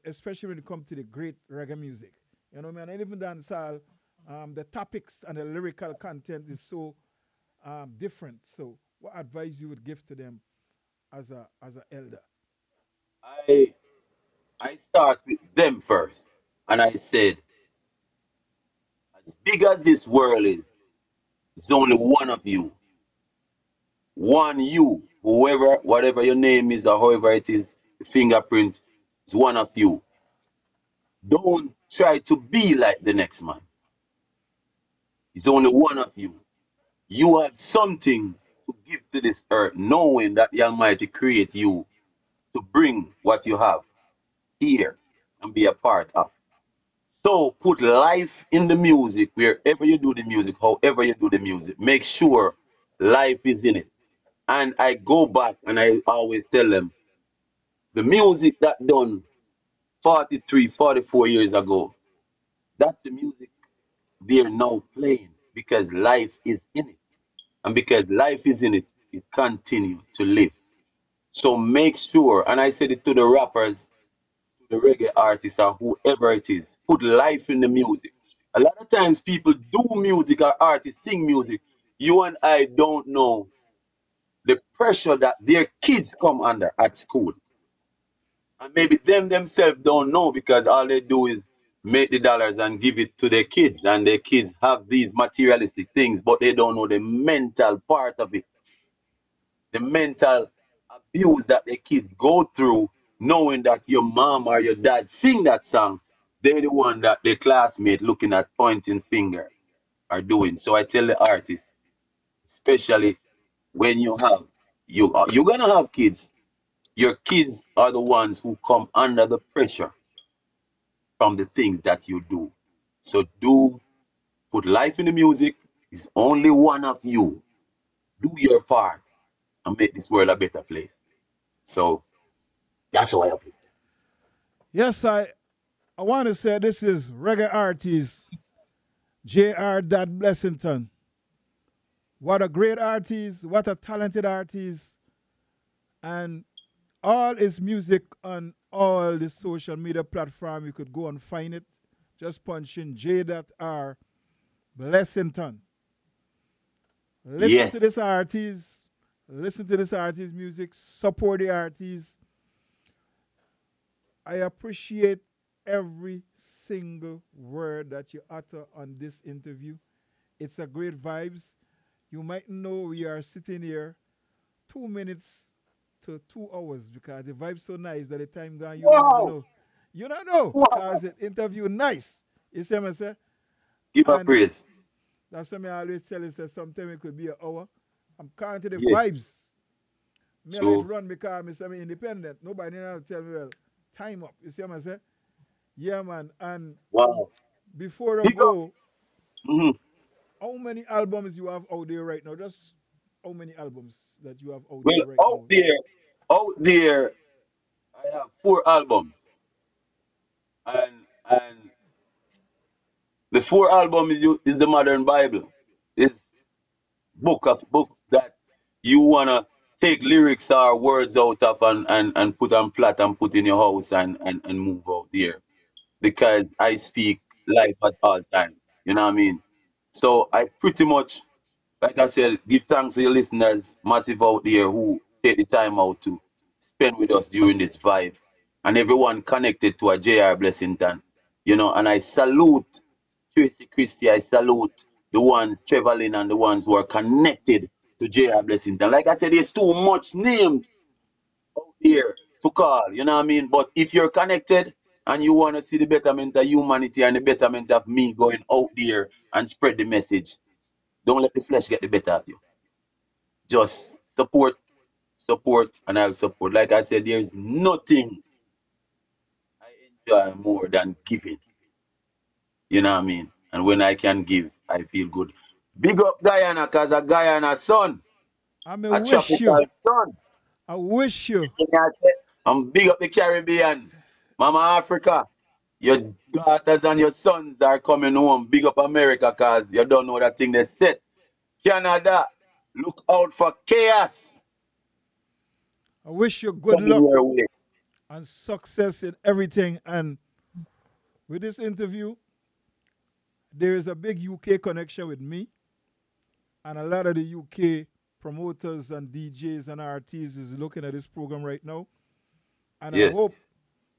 Especially when it comes to the great reggae music. You know what I mean? And even dancehall, The topics and the lyrical content is so different. So, what advice you would give to them as a elder? I I start with them first, and I said, as big as this world is, there's only one of you, one you, whoever, whatever your name is or however it is, the fingerprint is one of you. Don't try to be like the next man. It's only one of you. You have something to give to this earth, knowing that the Almighty create you to bring what you have here and be a part of. So put life in the music wherever you do the music, however you do the music. Make sure life is in it. And I go back and I always tell them the music that done 43, 44 years ago, that's the music they're now playing because life is in it. And because life is in it, it continues to live. So make sure, and I said it to the rappers, the reggae artists or whoever it is, put life in the music. A lot of times people do music or artists sing music. You and I don't know the pressure that their kids come under at school. And maybe them themselves don't know because all they do is make the dollars and give it to their kids. And their kids have these materialistic things, but they don't know the mental part of it, the mental abuse that the kids go through, knowing that your mom or your dad sing that song, they're the one that their classmate looking at pointing finger are doing. So I tell the artists, especially when you're gonna have kids. Your kids are the ones who come under the pressure from the things that you do. So do put life in the music. It's only one of you. Do your part and make this world a better place. So that's how I uplift them. Yes, I want to say this is reggae artist J.R. Blessington. What a great artist, what a talented artist, and all his music on all the social media platform. You could go and find it. Just punch in J.R. Blessington. Listen to Yes. this artist. Listen to this artist's music. Support the artist. I appreciate every single word that you utter on this interview. It's a great vibes. You might know we are sitting here 2 minutes to 2 hours because the vibe's so nice that the time gone you don't even Wow. know. You don't know because Wow. the interview nice. You see what I say? Give her And praise. that's why I always tell you say sometimes it could be an hour. I'm counting the Yeah. vibes. Me let it So run because I'm independent. Nobody never tell me well, time up. You see what I say? Yeah man. And wow. before I Big up. go, Mhm. how many albums you have out there right now? Just how many albums that you have out Well, there right now? out there, I have 4 albums, and the 4 album is the modern Bible. It's book of books that you wanna take lyrics or words out of and put on plat and put in your house and move out there. Because I speak life at all times. You know what I mean? So I pretty much, like I said, give thanks to your listeners, massive out there who take the time out to spend with us during this vibe. And everyone connected to a JR Blessington. And I salute Tracy Christie, I salute the ones traveling and the ones who are connected to JR Blessington. Like I said, there's too much names out there to call, you know what I mean? But if you're connected and you want to see the betterment of humanity and the betterment of me going out there and spread the message, don't let the flesh get the better of you. Just support, and I'll support. Like I said, there's nothing I enjoy more than giving. You know what I mean? And when I can give, I feel good. Big up Guyana, cause a Guyana son, I may a wish you. tropical son. I wish you. See me, I say, I'm big up the Caribbean, Mama Africa. Your daughters and your sons are coming home. Big up America, cause you don't know that thing they said. Canada, look out for chaos I wish you good coming luck your way. and success in everything. And with this interview, there is a big UK connection with me, and a lot of the UK promoters and DJs and artists is looking at this program right now. And I Yes. hope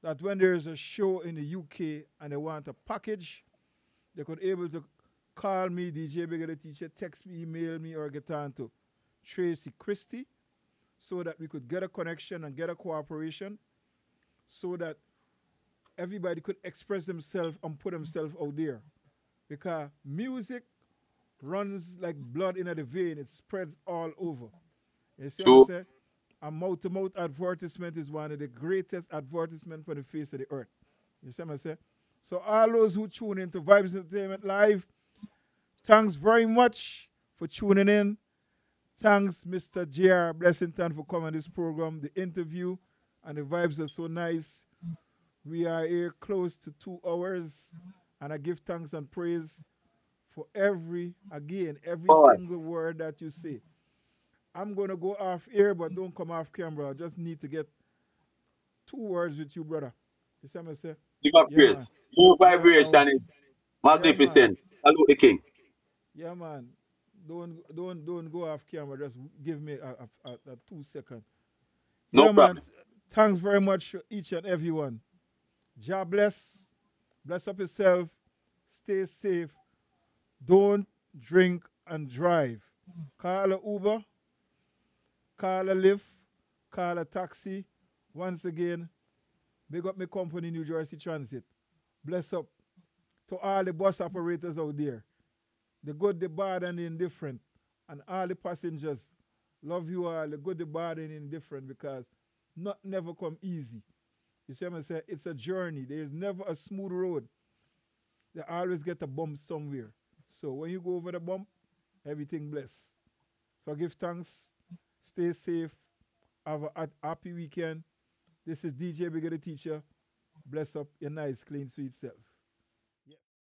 that when there is a show in the UK and they want a package, they could able to call me, DJ Bigger the Teacher, text me, email me, or get on to Tracy Christie so that we could get a connection and get a cooperation so that everybody could express themselves and put themselves out there. Because music runs like blood in the vein, it spreads all over. You see what I'm True. saying? A mouth to mouth advertisement is one of the greatest advertisements on the face of the earth. You see what I'm saying? So, all those who tune into Vibes Entertainment Live, thanks very much for tuning in. Thanks, Mr. J.R. Blessington, for coming to this program. The interview and the vibes are so nice. We are here close to 2 hours, and I give thanks and praise for every Pause. single word that you say. I'm going to go off air, but don't come off camera. I just need to get 2 words with you, brother. You see what I say? Give up Yeah, man. praise. More Yeah, man. vibration is Yeah, man. magnificent. Salute the king. Yeah, man. Don't go off camera. Just give me a 2 second. No Yeah, man. problem. Thanks very much to each and everyone. God bless. Bless up yourself. Stay safe. Don't drink and drive. Call a Uber. Call a Lyft. Call a taxi. Once again, big up my company, New Jersey Transit. Bless up to all the bus operators out there. The good, the bad, and the indifferent. And all the passengers. Love you all, the good, the bad, and indifferent, because not never come easy. You see what I'm saying? It's a journey. There's never a smooth road. They always get a bump somewhere. So when you go over the bump, everything bless. So give thanks. Stay safe. Have a happy weekend. This is DJ Bigger the Teacher. Bless up your nice, clean, sweet self.